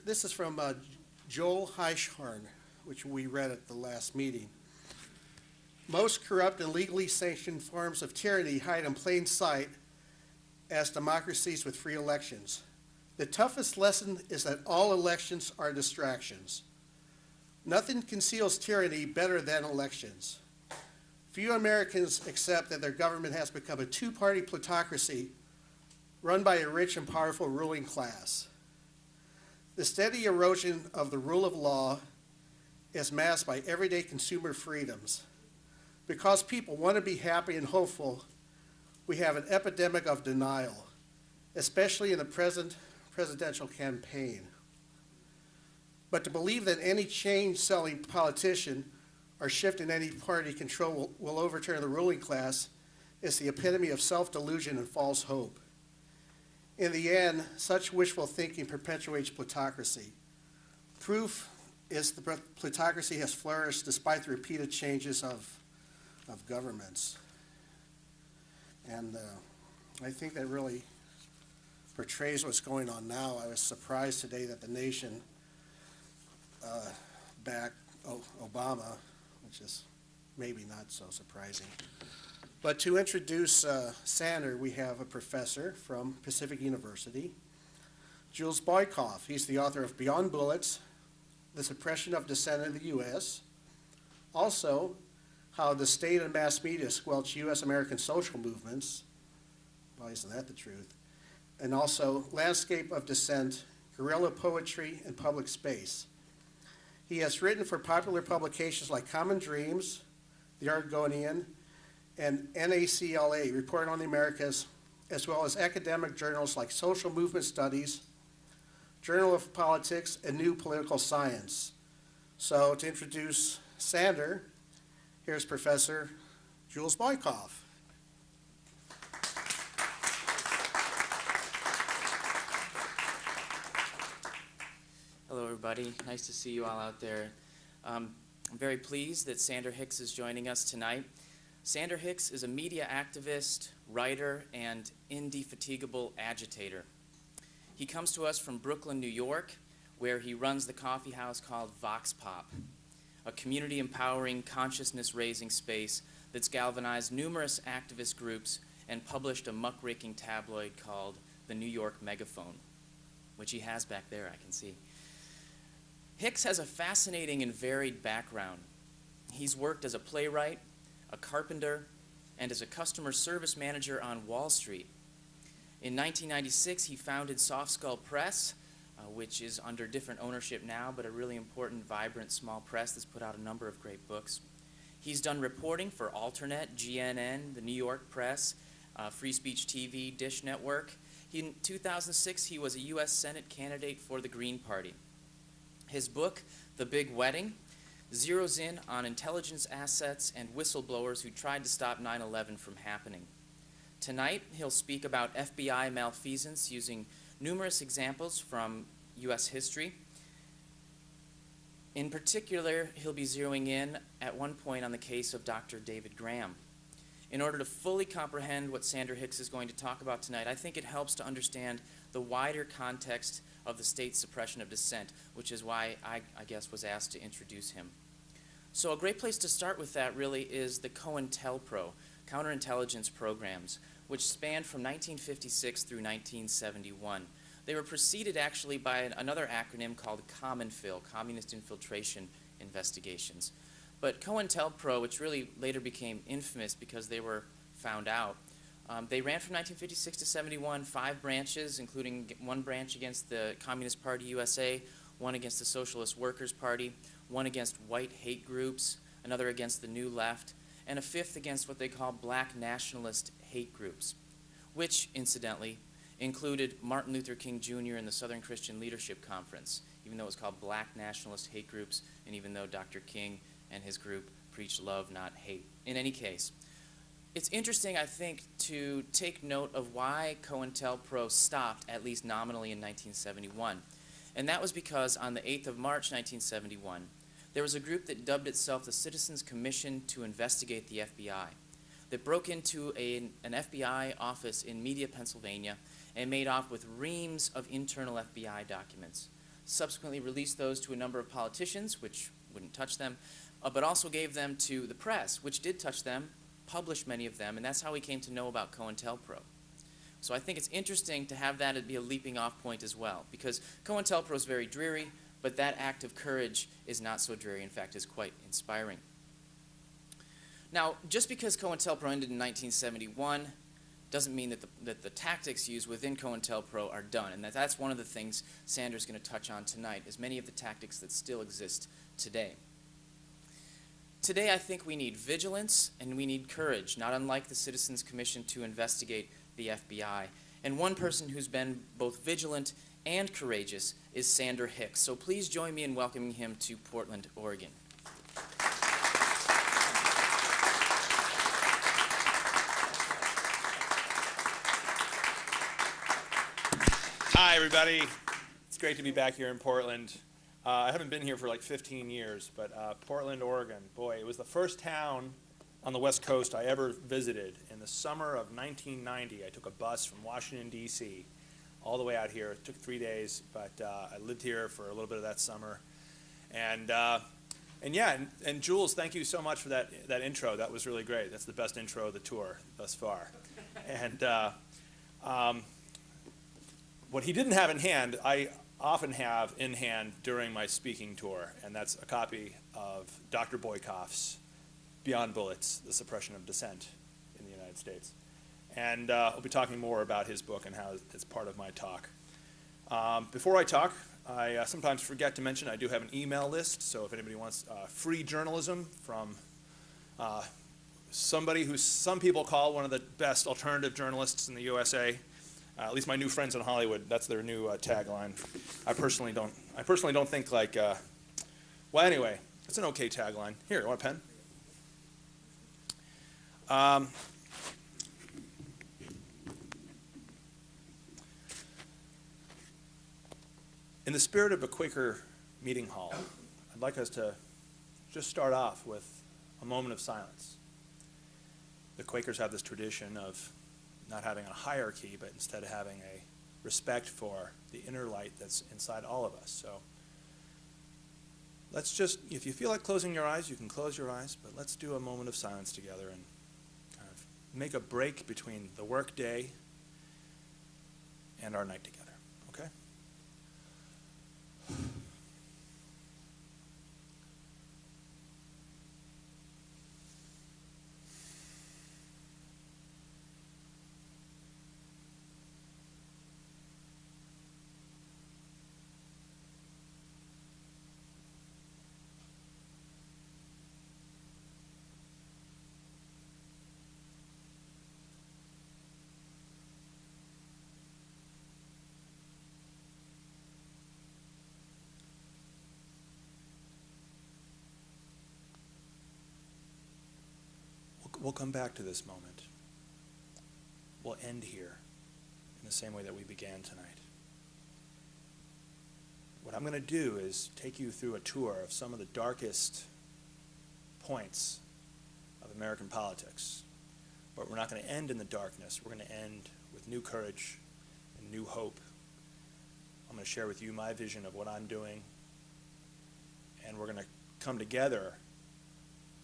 This is from Joel Hirschhorn, which we read at the last meeting. Most corrupt and legally sanctioned forms of tyranny hide in plain sight as democracies with free elections. The toughest lesson is that all elections are distractions. Nothing conceals tyranny better than elections. Few Americans accept that their government has become a two-party plutocracy run by a rich and powerful ruling class. The steady erosion of the rule of law is masked by everyday consumer freedoms. Because people want to be happy and hopeful, we have an epidemic of denial, especially in the present presidential campaign. But to believe that any change-selling politician or shift in any party control will overturn the ruling class is the epitome of self-delusion and false hope. In the end, such wishful thinking perpetuates plutocracy. Proof is the plutocracy has flourished despite the repeated changes of governments. And I think that really portrays what's going on now. I was surprised today that the nation backed Obama, which is maybe not so surprising. But to introduce Sander, we have a professor from Pacific University, Jules Boykoff. He's the author of Beyond Bullets, The Suppression of Dissent in the U.S., also How the State and Mass Media Squelch U.S. American Social Movements. Well, isn't that the truth? And also Landscape of Dissent, Guerrilla Poetry and Public Space. He has written for popular publications like Common Dreams, The Argonian, and NACLA, Report on the Americas, as well as academic journals like Social Movement Studies, Journal of Politics, and New Political Science. So to introduce Sander, here's Professor Jules Boykoff. Hello, everybody. Nice to see you all out there. I'm very pleased that Sander Hicks is joining us tonight. Sander Hicks is a media activist, writer, and indefatigable agitator. He comes to us from Brooklyn, New York, where he runs the coffee house called Vox Pop, a community-empowering, consciousness-raising space that's galvanized numerous activist groups and published a muckraking tabloid called the New York Megaphone, which he has back there, I can see. Hicks has a fascinating and varied background. He's worked as a playwright, a carpenter, and as a customer service manager on Wall Street. In 1996, he founded Soft Skull Press, which is under different ownership now, but a really important, vibrant, small press that's put out a number of great books. He's done reporting for Alternet, GNN, the New York Press, Free Speech TV, Dish Network. In 2006, he was a U.S. Senate candidate for the Green Party. His book, The Big Wedding, zeroes in on intelligence assets and whistleblowers who tried to stop 9/11 from happening. Tonight, he'll speak about FBI malfeasance using numerous examples from U.S. history. In particular, he'll be zeroing in at one point on the case of Dr. David Graham. In order to fully comprehend what Sander Hicks is going to talk about tonight, I think it helps to understand the wider context of the state's suppression of dissent, which is why I guess was asked to introduce him. So a great place to start with that really is the COINTELPRO, counterintelligence programs, which spanned from 1956 through 1971. They were preceded actually by another acronym called COMINFIL, Communist Infiltration Investigations. But COINTELPRO, which really later became infamous because they were found out, they ran from 1956 to 71, 5 branches, including one branch against the Communist Party USA, one against the Socialist Workers' Party, one against white hate groups, another against the New Left, and a 5th against what they call black nationalist hate groups, which, incidentally, included Martin Luther King Jr. and the Southern Christian Leadership Conference, even though it was called black nationalist hate groups, and even though Dr. King and his group preached love, not hate. In any case, it's interesting, I think, to take note of why COINTELPRO stopped, at least nominally, in 1971. And that was because on the 8th of March, 1971, there was a group that dubbed itself the Citizens Commission to Investigate the FBI that broke into an FBI office in Media, Pennsylvania, and made off with reams of internal FBI documents. subsequently released those to a number of politicians, which wouldn't touch them, but also gave them to the press, which did touch them, published many of them, and that's how we came to know about COINTELPRO. So I think it's interesting to have that be a leaping off point as well, because COINTELPRO is very dreary, but that act of courage is not so dreary. In fact, is quite inspiring. Now, just because COINTELPRO ended in 1971 doesn't mean that the tactics used within COINTELPRO are done, and that's one of the things Sanders is going to touch on tonight, is many of the tactics that still exist today. Today, I think we need vigilance and we need courage, not unlike the Citizens Commission to investigate the FBI. And one person who's been both vigilant and courageous is Sander Hicks. So please join me in welcoming him to Portland, Oregon. Hi, everybody. It's great to be back here in Portland. I haven't been here for like 15 years, but Portland, Oregon, boy, it was the first town on the West Coast I ever visited. In the summer of 1990, I took a bus from Washington, D.C., all the way out here. It took 3 days, but I lived here for a little bit of that summer. And yeah, and Jules, thank you so much for that intro. That was really great. That's the best intro of the tour thus far. And what he didn't have in hand, I often have in hand during my speaking tour, and that's a copy of Dr. Boykoff's Beyond Bullets, The Suppression of Dissent in the United States. And I'll be talking more about his book and how it's part of my talk. Before I talk, I sometimes forget to mention I do have an email list, so if anybody wants free journalism from somebody who some people call one of the best alternative journalists in the USA, at least my new friends in Hollywood, that's their new tagline. I personally don't think like, well, anyway, it's an okay tagline. Here, you want a pen? In the spirit of a Quaker meeting hall, I'd like us to just start off with a moment of silence. The Quakers have this tradition of not having a hierarchy, but instead having a respect for the inner light that's inside all of us. So let's just, if you feel like closing your eyes, you can close your eyes, but let's do a moment of silence together and kind of make a break between the work day and our night together, okay? We'll come back to this moment. We'll end here in the same way that we began tonight. What I'm going to do is take you through a tour of some of the darkest points of American politics. But we're not going to end in the darkness. We're going to end with new courage and new hope. I'm going to share with you my vision of what I'm doing, and we're going to come together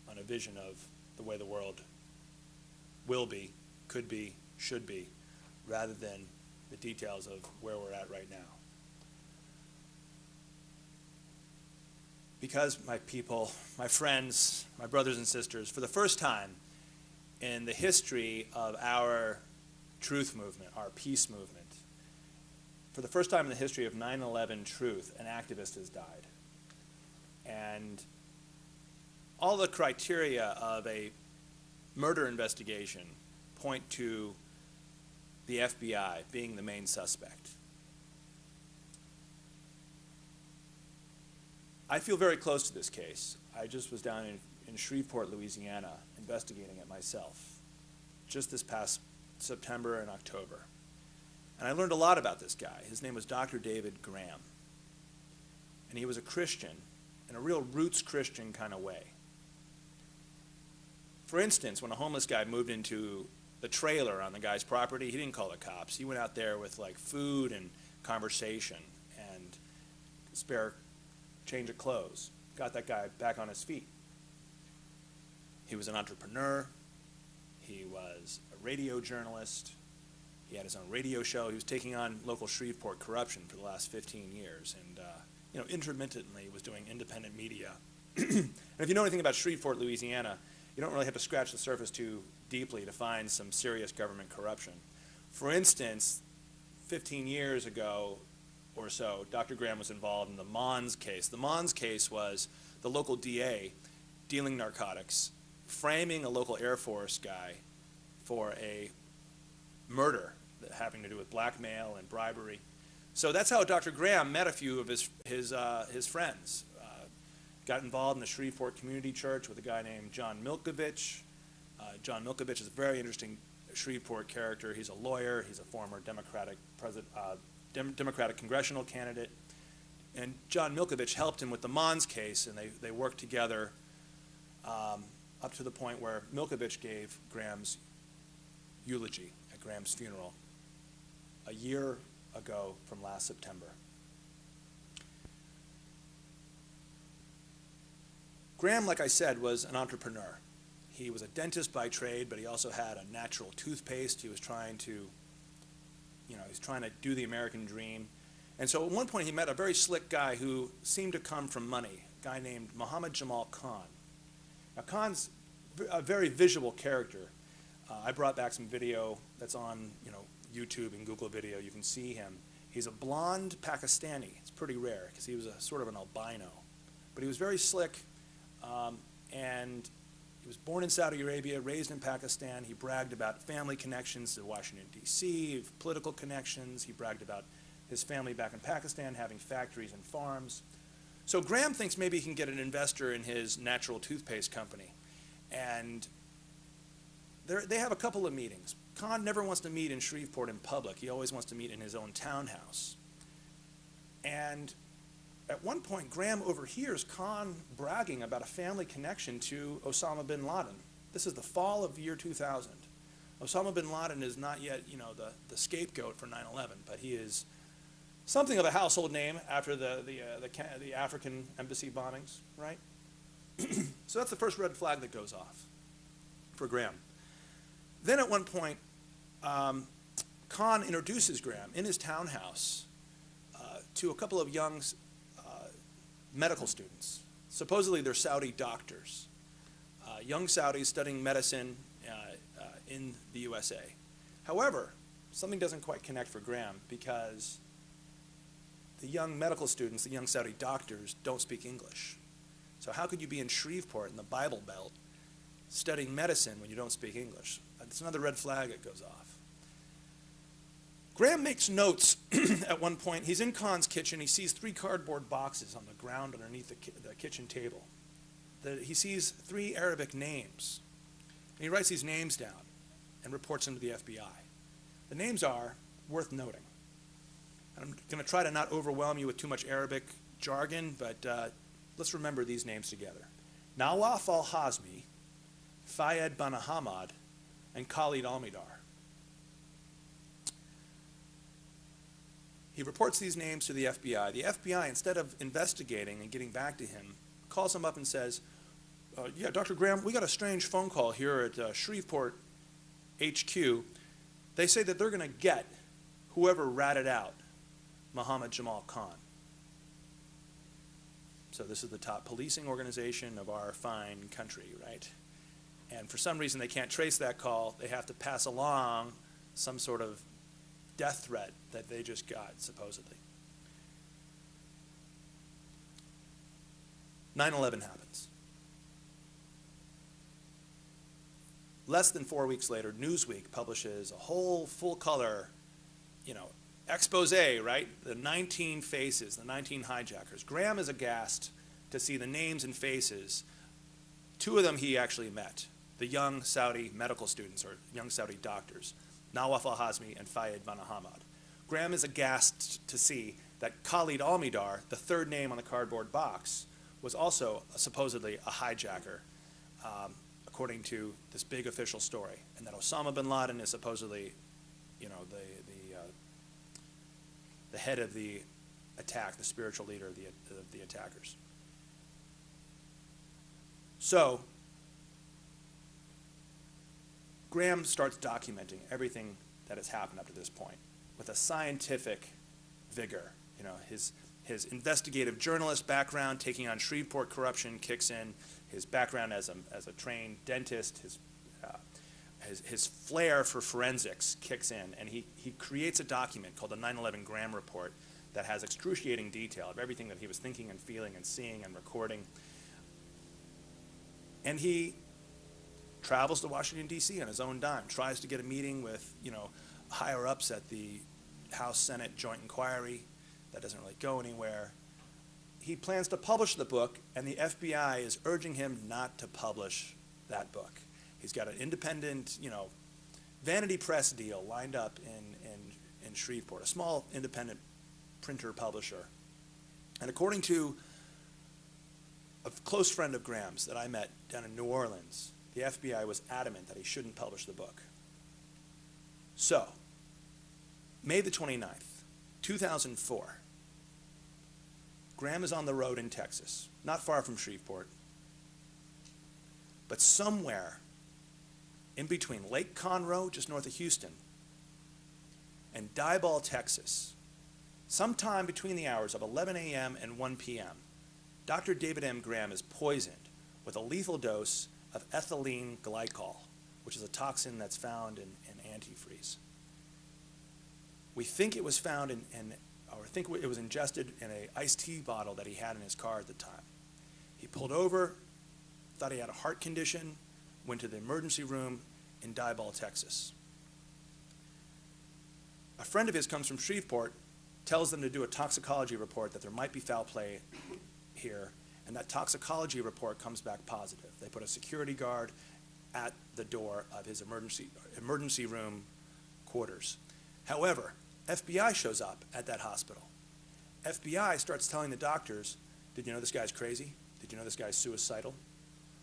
on a vision of the way the world will be, could be, should be, rather than the details of where we're at right now. Because my people, my friends, my brothers and sisters, for the first time in the history of our truth movement, our peace movement, for the first time in the history of 9/11 truth, an activist has died. And all the criteria of a murder investigation point to the FBI being the main suspect. I feel very close to this case. I just was down in Shreveport, Louisiana, investigating it myself, just this past September and October. And I learned a lot about this guy. His name was Dr. David Graham. And he was a Christian, in a real roots Christian kind of way. For instance, when a homeless guy moved into the trailer on the guy's property, he didn't call the cops. He went out there with like food and conversation and spare change of clothes, got that guy back on his feet. He was an entrepreneur. He was a radio journalist. He had his own radio show. He was taking on local Shreveport corruption for the last 15 years, and intermittently was doing independent media. And if you know anything about Shreveport, Louisiana, you don't really have to scratch the surface too deeply to find some serious government corruption. For instance, 15 years ago or so, Dr. Graham was involved in the Mons case. The Mons case was the local DA dealing narcotics, framing a local Air Force guy for a murder having to do with blackmail and bribery. So that's how Dr. Graham met a few of his friends. Got involved in the Shreveport Community Church with a guy named John Milkovich. John Milkovich is a very interesting Shreveport character. He's a lawyer. He's a former Democratic congressional candidate. And John Milkovich helped him with the Mons case, and they worked together up to the point where Milkovich gave Graham's eulogy at Graham's funeral a year ago from last September. Graham, like I said, was an entrepreneur. He was a dentist by trade, but he also had a natural toothpaste. He was trying to, do the American dream. And so at one point he met a very slick guy who seemed to come from money, a guy named Jamal Khan. Now Khan's a very visual character. I brought back some video that's on, YouTube and Google Video. You can see him. He's a blonde Pakistani. It's pretty rare because he was a sort of an albino. But he was very slick. And he was born in Saudi Arabia, raised in Pakistan. He bragged about family connections to Washington, D.C., political connections. He bragged about his family back in Pakistan having factories and farms. So Graham thinks maybe he can get an investor in his natural toothpaste company. And they have a couple of meetings. Khan never wants to meet in Shreveport in public. He always wants to meet in his own townhouse. And at one point, Graham overhears Khan bragging about a family connection to Osama bin Laden. This is the fall of the year 2000. Osama bin Laden is not yet, the scapegoat for 9/11, but he is something of a household name after the African embassy bombings, right? So that's the first red flag that goes off for Graham. Then at one point, Khan introduces Graham in his townhouse to a couple of young medical students. Supposedly they're Saudi doctors, young Saudis studying medicine in the USA. However, something doesn't quite connect for Graham because the young medical students, the young Saudi doctors, don't speak English. So how could you be in Shreveport in the Bible Belt studying medicine when you don't speak English? That's another red flag that goes off. Graham makes notes at one point. He's in Khan's kitchen. He sees 3 cardboard boxes on the ground underneath the kitchen table. He sees 3 Arabic names. And he writes these names down and reports them to the FBI. The names are worth noting. And I'm going to try to not overwhelm you with too much Arabic jargon, but let's remember these names together. Nawaf al-Hazmi, Fayez Banihammad, and Khalid al-Mihdhar. He reports these names to the FBI. The FBI, instead of investigating and getting back to him, calls him up and says, yeah, Dr. Graham, we got a strange phone call here at Shreveport HQ. They say that they're going to get whoever ratted out Jamal Khan. So this is the top policing organization of our fine country, right? And for some reason they can't trace that call. They have to pass along some sort of death threat that they just got, supposedly. 9/11 happens. Less than 4 weeks later, Newsweek publishes a whole full-color, expose, right? The 19 faces, the 19 hijackers. Graham is aghast to see the names and faces. 2 of them he actually met, the young Saudi medical students or young Saudi doctors, Nawaf al-Hazmi and Fayez Banihammad. Graham is aghast to see that Khalid al-Mihdhar, the 3rd name on the cardboard box, was also supposedly a hijacker, according to this big official story, and that Osama bin Laden is supposedly, the head of the attack the spiritual leader of the attackers. So Graham starts documenting everything that has happened up to this point with a scientific vigor. You know, his investigative journalist background, taking on Shreveport corruption, kicks in. His background as a trained dentist, his flair for forensics kicks in, and he creates a document called the 9/11 Graham Report that has excruciating detail of everything that he was thinking and feeling and seeing and recording. And he travels to Washington, D.C. on his own dime, tries to get a meeting with, higher-ups at the House Senate Joint Inquiry. That doesn't really go anywhere. He plans to publish the book, and the FBI is urging him not to publish that book. He's got an independent, vanity press deal lined up in Shreveport, a small independent printer publisher. And according to a close friend of Graham's that I met down in New Orleans, the FBI was adamant that he shouldn't publish the book. So, May the 29th, 2004, Graham is on the road in Texas, not far from Shreveport, but somewhere in between Lake Conroe, just north of Houston, and Diboll, Texas, sometime between the hours of 11 a.m. and 1 p.m., Dr. David M. Graham is poisoned with a lethal dose of ethylene glycol, which is a toxin that's found in antifreeze. We think it was found it was ingested in an iced tea bottle that he had in his car at the time. He pulled over, thought he had a heart condition, went to the emergency room in Diboll, Texas. A friend of his comes from Shreveport, tells them to do a toxicology report that there might be foul play here, and that toxicology report comes back positive. They put a security guard at the door of his emergency room quarters. However, FBI shows up at that hospital. FBI starts telling the doctors, did you know this guy's crazy? Did you know this guy's suicidal?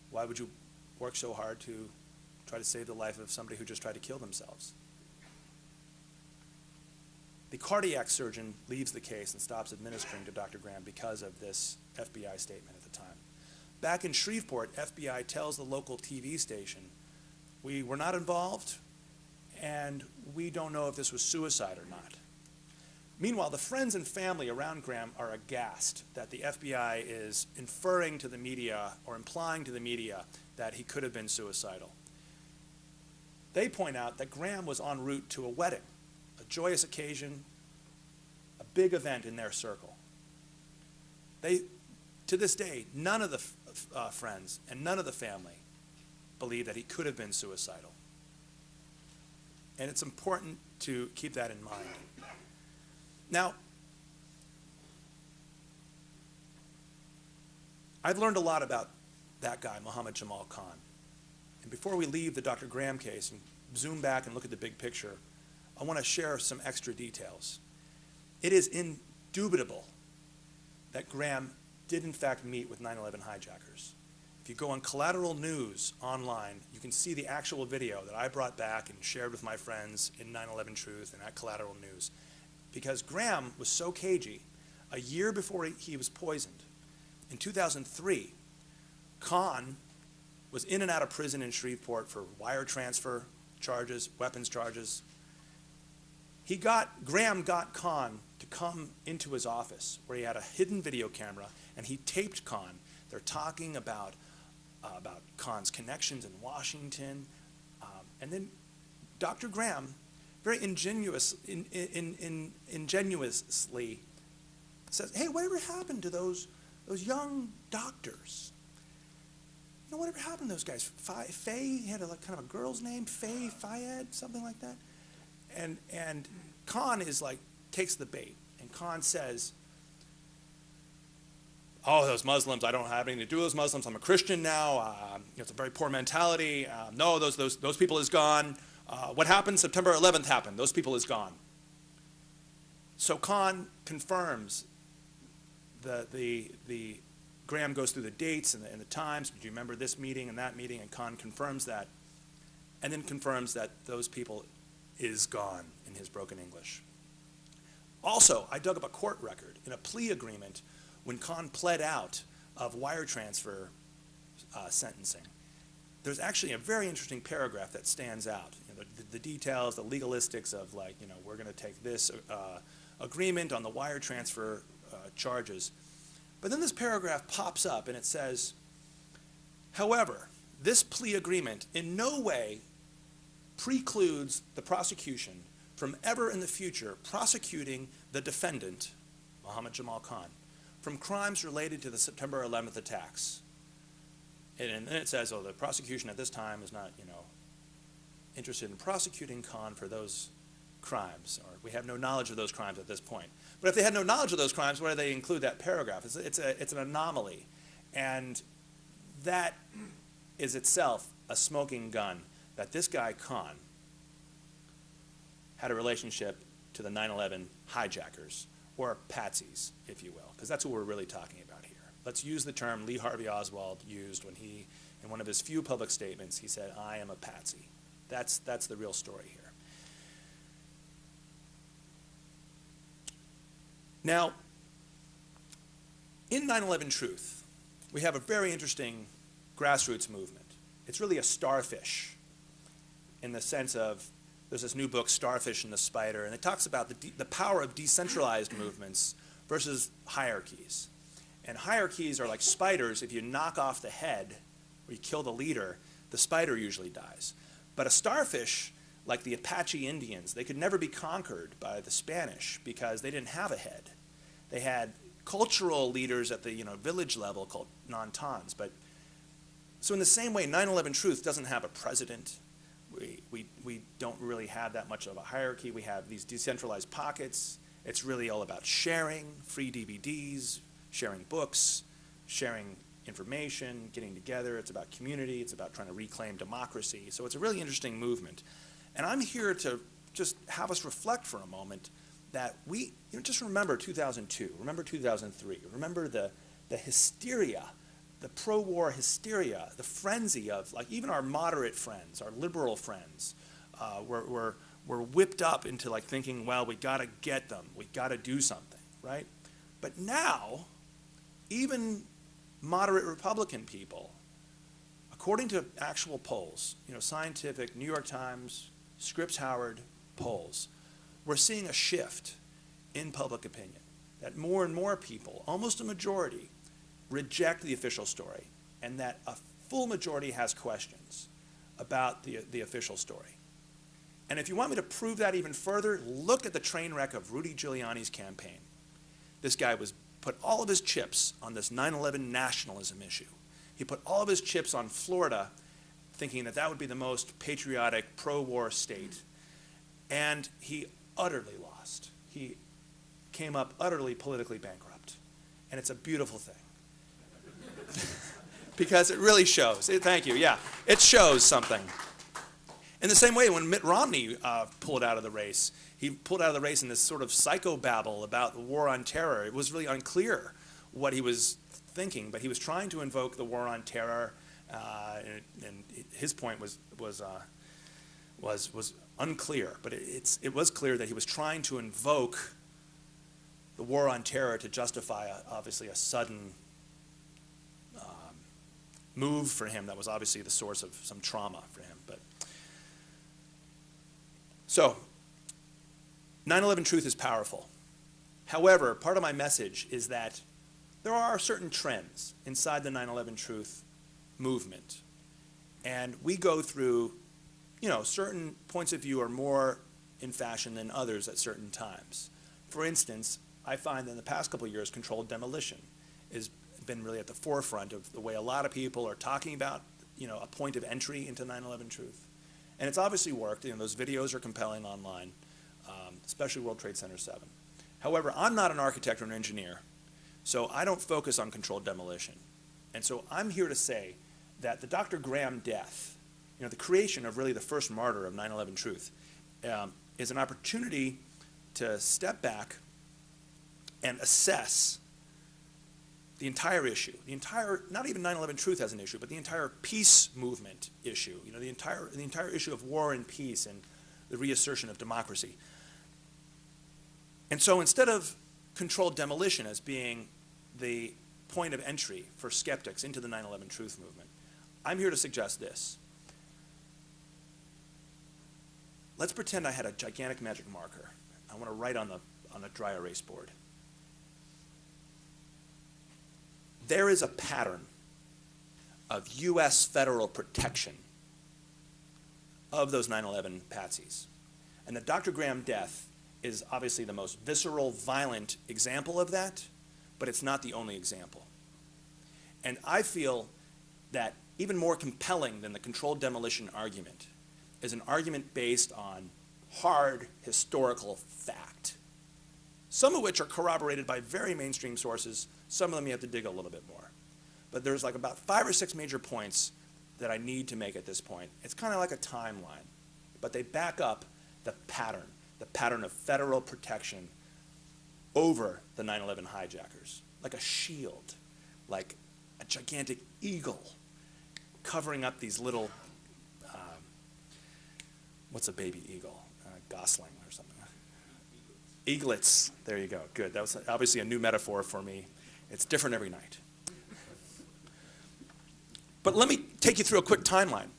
Why would you work so hard to try to save the life of somebody who just tried to kill themselves? The cardiac surgeon leaves the case and stops administering to Dr. Graham because of this FBI statement at the time. Back in Shreveport, FBI tells the local TV station, we were not involved, and we don't know if this was suicide or not. Meanwhile, the friends and family around Graham are aghast that the FBI is inferring to the media or implying to the media that he could have been suicidal. They point out that Graham was en route to a wedding, a joyous occasion, a big event in their circle. To this day, none of the friends and none of the family believe that he could have been suicidal. And it's important to keep that in mind. Now, I've learned a lot about that guy, Muhammad Jamal Khan. And before we leave the Dr. Graham case and zoom back and look at the big picture, I want to share some extra details. It is indubitable that Graham did in fact meet with 9/11 hijackers. If you go on Collateral News online, you can see the actual video that I brought back and shared with my friends in 9/11 Truth and at Collateral News. Because Graham was so cagey, a year before he was poisoned, in 2003, Khan was in and out of prison in Shreveport for wire transfer charges, weapons charges. Graham got Khan to come into his office where he had a hidden video camera, and he taped Khan. They're talking about Khan's connections in Washington, and then Dr. Graham very ingenuously says, hey, whatever happened to those young doctors? You know, whatever happened to those guys? Faye, he had kind of a girl's name, Fayed, something like that. And Khan takes the bait, and Khan says, oh, those Muslims, I don't have anything to do with those Muslims. I'm a Christian now. It's a very poor mentality. No, those people is gone. What happened? September 11th happened. Those people is gone. So Khan confirms the Graham goes through the dates and the times. Do you remember this meeting and that meeting? And Khan confirms that, and then confirms that those people is gone in his broken English. Also, I dug up a court record in a plea agreement when Khan pled out of wire transfer sentencing. There's actually a very interesting paragraph that stands out. You know, the details, the legalistics of, like, you know, we're going to take this agreement on the wire transfer charges. But then this paragraph pops up and it says, however, this plea agreement in no way precludes the prosecution from ever in the future prosecuting the defendant, Mohammed Jamal Khan, from crimes related to the September 11th attacks. And then it says, oh, the prosecution at this time is not, you know, interested in prosecuting Khan for those crimes, or we have no knowledge of those crimes at this point. But if they had no knowledge of those crimes, why do they include that paragraph? It's an anomaly. And that is itself a smoking gun that this guy Khan had a relationship to the 9/11 hijackers, or patsies, if you will, because that's what we're really talking about here. Let's use the term Lee Harvey Oswald used when he, in one of his few public statements, he said, I am a patsy. That's the real story here. Now, in 9/11 Truth, we have a very interesting grassroots movement. It's really a starfish in the sense of, there's this new book, Starfish and the Spider, and it talks about the power of decentralized movements versus hierarchies. And hierarchies are like spiders. If you knock off the head or you kill the leader, the spider usually dies. But a starfish, like the Apache Indians, they could never be conquered by the Spanish because they didn't have a head. They had cultural leaders at the village level called non-tans. But so in the same way, 9/11 Truth doesn't have a president. We don't really have that much of a hierarchy. We have these decentralized pockets. It's really all about sharing, free DVDs, sharing books, sharing information, getting together. It's about community. It's about trying to reclaim democracy. So it's a really interesting movement. And I'm here to just have us reflect for a moment that we, just remember 2002, remember 2003, remember the hysteria, the pro-war hysteria, the frenzy of, like, even our moderate friends, our liberal friends, were whipped up into, like, thinking, well, we got to get them, we got to do something, right? But now, even moderate Republican people, according to actual polls, scientific, New York Times, Scripps Howard polls, we're seeing a shift in public opinion, that more and more people, almost a majority, reject the official story, and that a full majority has questions about the official story. And if you want me to prove that even further, look at the train wreck of Rudy Giuliani's campaign. This guy put all of his chips on this 9/11 nationalism issue. He put all of his chips on Florida, thinking that that would be the most patriotic, pro-war state. And he utterly lost. He came up utterly politically bankrupt. And it's a beautiful thing. Because it really shows. Thank you, yeah. It shows something. In the same way, when Mitt Romney pulled out of the race, he pulled out of the race in this sort of psychobabble about the war on terror. It was really unclear what he was thinking, but he was trying to invoke the war on terror, and his point was unclear. But it was clear that he was trying to invoke the war on terror to justify, obviously, a sudden move for him that was obviously the source of some trauma for him. But so, 9/11 Truth is powerful. However, part of my message is that there are certain trends inside the 9/11 Truth movement. And we go through, certain points of view are more in fashion than others at certain times. For instance, I find that in the past couple of years, controlled demolition has been really at the forefront of the way a lot of people are talking about, a point of entry into 9/11 Truth. And it's obviously worked. Those videos are compelling online, especially World Trade Center 7. However, I'm not an architect or an engineer, so I don't focus on controlled demolition. And so I'm here to say that the Dr. Graham death, the creation of really the first martyr of 9/11 Truth, is an opportunity to step back and assess the entire issue, not even 9/11 Truth as an issue, but the entire peace movement issue, the entire issue of war and peace and the reassertion of democracy. And so instead of controlled demolition as being the point of entry for skeptics into the 9/11 truth movement, I'm here to suggest this. Let's pretend I had a gigantic magic marker. I want to write on a dry erase board. There is a pattern of U.S. federal protection of those 9/11 patsies. And the Dr. Graham death is obviously the most visceral, violent example of that, but it's not the only example. And I feel that even more compelling than the controlled demolition argument is an argument based on hard historical fact, some of which are corroborated by very mainstream sources. Some of them you have to dig a little bit more. But there's like about 5 or 6 major points that I need to make at this point. It's kind of like a timeline, but they back up the pattern of federal protection over the 9/11 hijackers, like a shield, like a gigantic eagle covering up these little, what's a baby eagle? Gosling or something. Eaglets. There you go. Good. That was obviously a new metaphor for me. It's different every night. But let me take you through a quick timeline.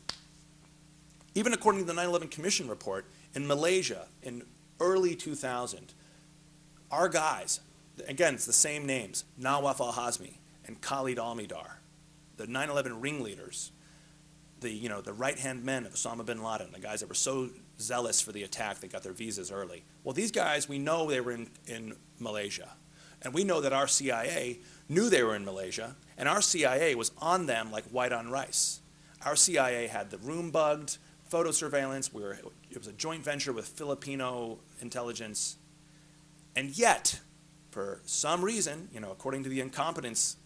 Even according to the 9/11 Commission report, in Malaysia in early 2000, our guys, again, it's the same names, Nawaf al-Hazmi and Khalid al-Mihdhar, the 9/11 ringleaders, the right-hand men of Osama bin Laden, the guys that were so zealous for the attack they got their visas early. Well, these guys, we know they were in Malaysia. And we know that our CIA knew they were in Malaysia, and our CIA was on them like white on rice. Our CIA had the room bugged, photo surveillance. It was a joint venture with Filipino intelligence. And yet, for some reason, according to the incompetence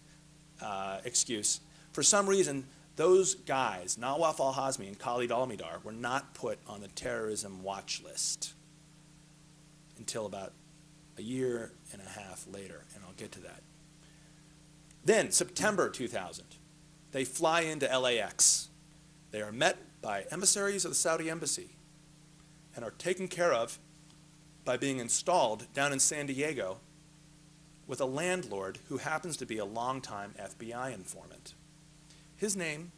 excuse, for some reason, those guys, Nawaf al-Hazmi and Khalid al-Mihdhar, were not put on the terrorism watch list until about a year and a half later, and I'll get to that. Then, September 2000, they fly into LAX. They are met by emissaries of the Saudi embassy and are taken care of by being installed down in San Diego with a landlord who happens to be a longtime FBI informant. His name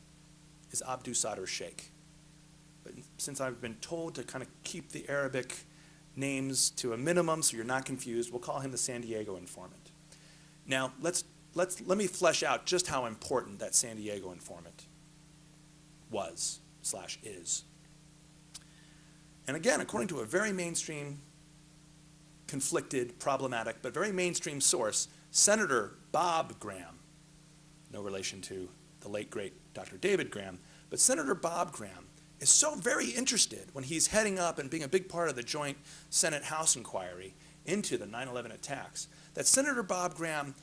is Abdul Sadr Sheikh. But since I've been told to kind of keep the Arabic names to a minimum so you're not confused, we'll call him the San Diego informant. Now, let me flesh out just how important that San Diego informant was/is. And again, according to a very mainstream, conflicted, problematic, but very mainstream source, Senator Bob Graham, no relation to the late, great Dr. David Graham, but Senator Bob Graham is so very interested when he's heading up and being a big part of the joint Senate-House inquiry into the 9/11 attacks, that Senator Bob Graham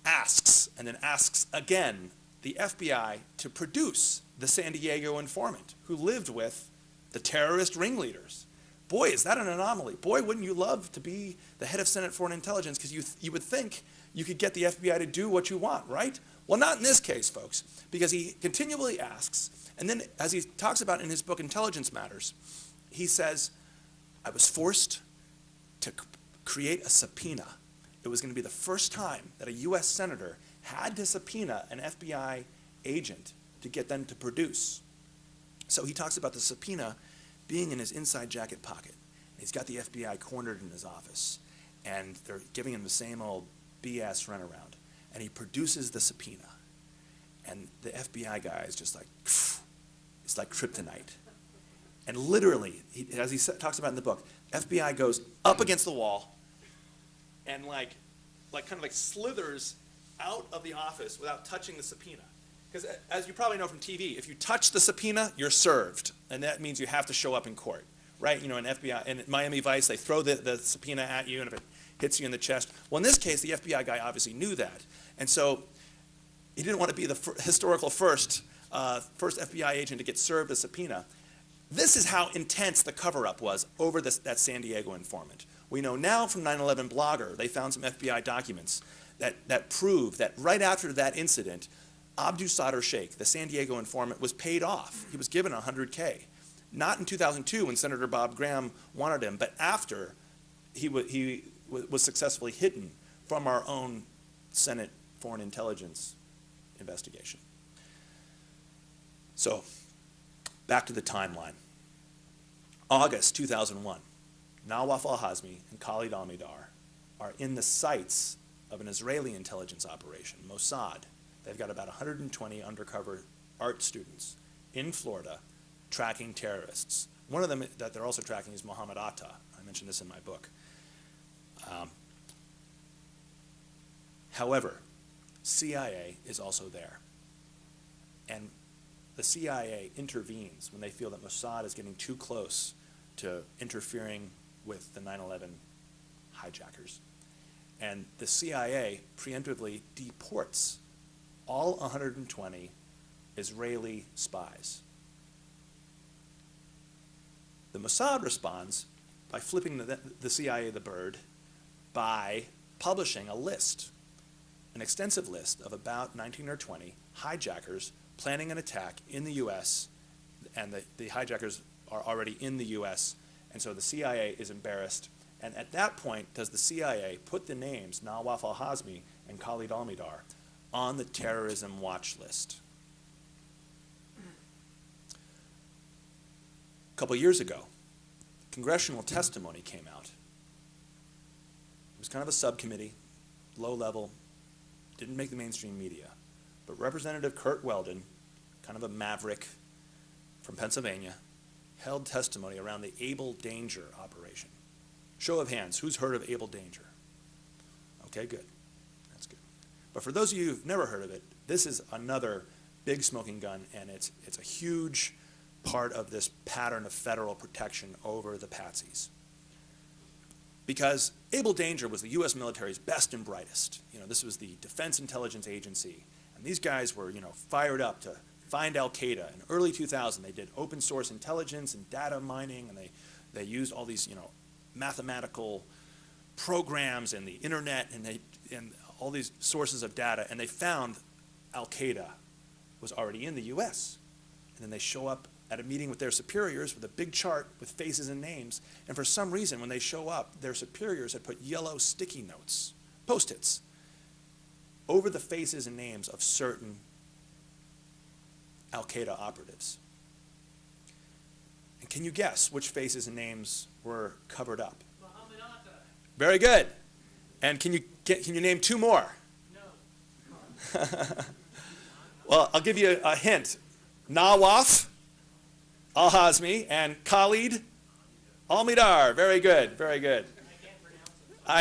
asks, and then asks again, the FBI to produce the San Diego informant who lived with the terrorist ringleaders. Boy, is that an anomaly. Boy, wouldn't you love to be the head of Senate Foreign Intelligence, because you would think you could get the FBI to do what you want, right? Well, not in this case, folks, because he continually asks, and then as he talks about in his book, Intelligence Matters, he says, I was forced to create a subpoena. It was going to be the first time that a U.S. senator had to subpoena an FBI agent to get them to produce. So he talks about the subpoena being in his inside jacket pocket. He's got the FBI cornered in his office, and they're giving him the same old BS runaround. And he produces the subpoena. And the FBI guy is just like, it's like kryptonite. And literally, as he talks about in the book, FBI goes up against the wall and like slithers out of the office without touching the subpoena. Because as you probably know from TV, if you touch the subpoena, you're served. And that means you have to show up in court, right? In FBI, in Miami Vice, they throw the subpoena at you, and if it hits you in the chest. Well, in this case, the FBI guy obviously knew that. And so he didn't want to be the historical first FBI agent to get served a subpoena. This is how intense the cover-up was over that San Diego informant. We know now from 9/11 Blogger, they found some FBI documents that prove that right after that incident, Abdul Sadr Sheikh, the San Diego informant, was paid off. He was given $100K. Not in 2002 when Senator Bob Graham wanted him, but after he was successfully hidden from our own Senate Foreign Intelligence investigation. So, back to the timeline. August 2001, Nawaf al-Hazmi and Khalid al-Mihdhar are in the sights of an Israeli intelligence operation, Mossad. They've got about 120 undercover art students in Florida tracking terrorists. One of them that they're also tracking is Mohammed Atta. I mentioned this in my book. However, CIA is also there. And the CIA intervenes when they feel that Mossad is getting too close to interfering with the 9/11 hijackers. And the CIA preemptively deports all 120 Israeli spies. The Mossad responds by flipping the CIA the bird by publishing a list, an extensive list of about 19 or 20 hijackers planning an attack in the U.S., and the hijackers are already in the U.S., and so the CIA is embarrassed. And at that point, does the CIA put the names Nawaf al-Hazmi and Khalid al-Mihdhar on the terrorism watch list? A couple years ago, congressional testimony came out. It was kind of a subcommittee, low level, didn't make the mainstream media. But Representative Kurt Weldon, kind of a maverick from Pennsylvania, held testimony around the Able Danger operation. Show of hands, who's heard of Able Danger? Okay, good. That's good. But for those of you who've never heard of it, this is another big smoking gun, and it's a huge part of this pattern of federal protection over the patsies. Because Able Danger was the U.S. military's best and brightest. You know, this was the Defense Intelligence Agency, and these guys were, you know, fired up to find al-Qaeda. In early 2000, they did open source intelligence and data mining, and they used all these, you know, mathematical programs and the internet and all these sources of data, and they found al-Qaeda was already in the U.S. And then they show up at a meeting with their superiors with a big chart with faces and names, and for some reason, when they show up, their superiors had put yellow sticky notes, Post-its, over the faces and names of certain al-Qaeda operatives. And can you guess which faces and names were covered up? Mohammed Atta. Very good. And can you name two more? No. Well, I'll give you a hint. Nawaf al-Hazmi and Khalid al-Mihdhar. Very good, very good. I can't pronounce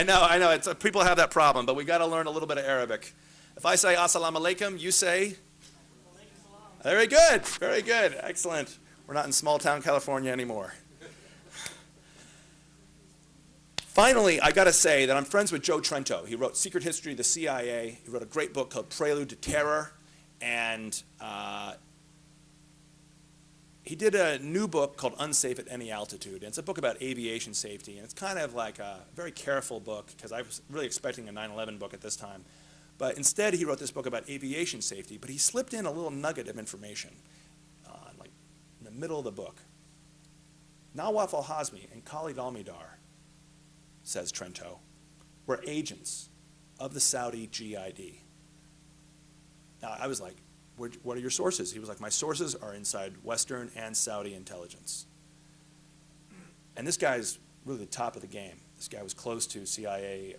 it. I know. It's people have that problem, but we got to learn a little bit of Arabic. If I say assalamu alaikum, you say? Very good, very good, excellent. We're not in small town California anymore. Finally, I got to say that I'm friends with Joe Trento. He wrote Secret History of the CIA. He wrote a great book called Prelude to Terror, and he did a new book called Unsafe at Any Altitude. And it's a book about aviation safety, and it's kind of like a very careful book, because I was really expecting a 9/11 book at this time. But instead, he wrote this book about aviation safety, but he slipped in a little nugget of information, like in the middle of the book. Nawaf al-Hazmi and Khalid al-Mihdhar, says Trento, were agents of the Saudi GID. Now, I was like, what are your sources? He was like, my sources are inside Western and Saudi intelligence. And this guy's really the top of the game. This guy was close to CIA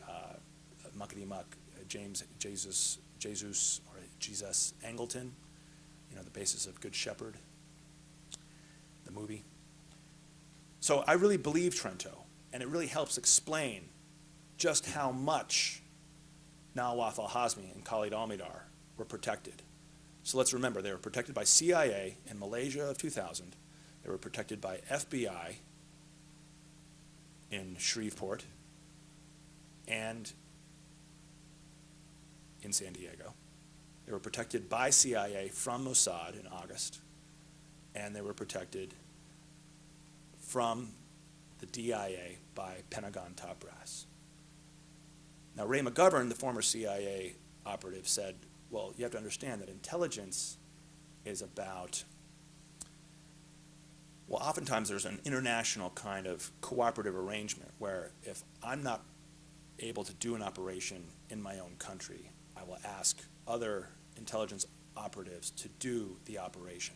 muckety-muck, Jesus Angleton, you know, the basis of Good Shepherd, the movie. So I really believe Trento, and it really helps explain just how much Nawaf al-Hazmi and Khalid al-Mihdhar were protected. So let's remember, they were protected by CIA in Malaysia of 2000. They were protected by FBI in Shreveport and in San Diego. They were protected by CIA from Mossad in August, and they were protected from the DIA by Pentagon top brass. Now, Ray McGovern, the former CIA operative, said, well, you have to understand that intelligence is about, well, oftentimes there's an international kind of cooperative arrangement where if I'm not able to do an operation in my own country, I will ask other intelligence operatives to do the operation.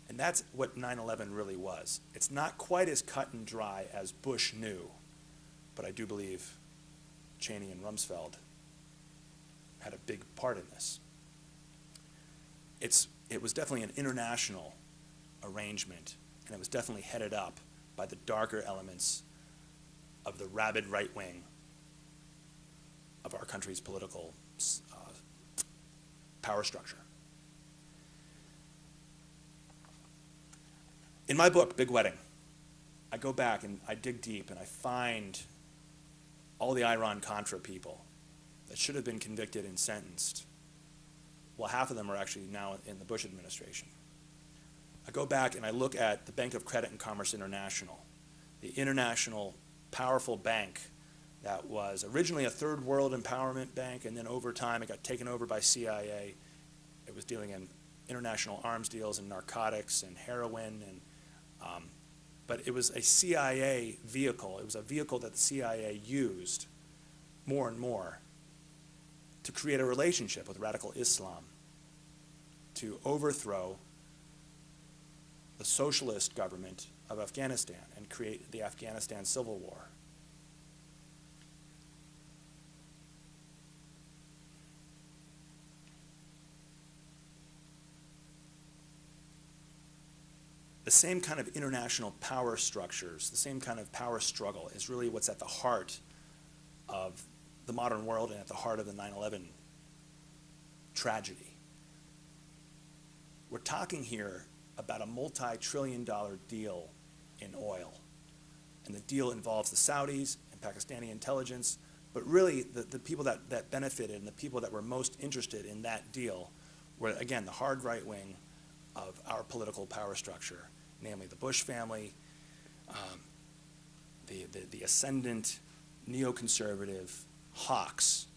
And that's what 9/11 really was. It's not quite as cut and dry as Bush knew, but I do believe Cheney and Rumsfeld had a big part in this. It was definitely an international arrangement, and it was definitely headed up by the darker elements of the rabid right wing of our country's political power structure. In my book, Big Wedding, I go back and I dig deep and I find all the Iran-Contra people that should have been convicted and sentenced. Well, half of them are actually now in the Bush administration. I go back and I look at the Bank of Credit and Commerce International, the international powerful bank that was originally a third world empowerment bank, and then over time it got taken over by CIA. It was dealing in international arms deals and narcotics and heroin, and but it was a CIA vehicle. It was a vehicle that the CIA used more and more to create a relationship with radical Islam, to overthrow the socialist government of Afghanistan and create the Afghanistan Civil War. The same kind of international power structures, the same kind of power struggle is really what's at the heart of the modern world and at the heart of the 9/11 tragedy. We're talking here about a multi-trillion-dollar deal in oil. And the deal involves the Saudis and Pakistani intelligence, but really the people that benefited and the people that were most interested in that deal were, again, the hard right wing of our political power structure, namely the Bush family, the ascendant neoconservative hawks,